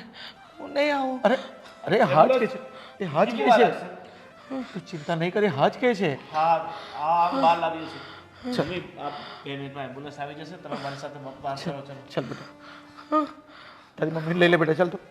હું નહીં આવું. અરે હાજ કે છે એ હાજ કે છે. તું ચિંતા નહીં કરી હાજ કે છે. હા આ બહાર લાવીએ છીએ. મમ્મી આ 2 મિનિટમાં એમ્બ્યુલન્સ આવી જશે, તમે મારી સાથે બહાર કરો. ચાલો ચાલ બેટા તારી મમ્મીને લઈ લે બેટા ચાલ તું.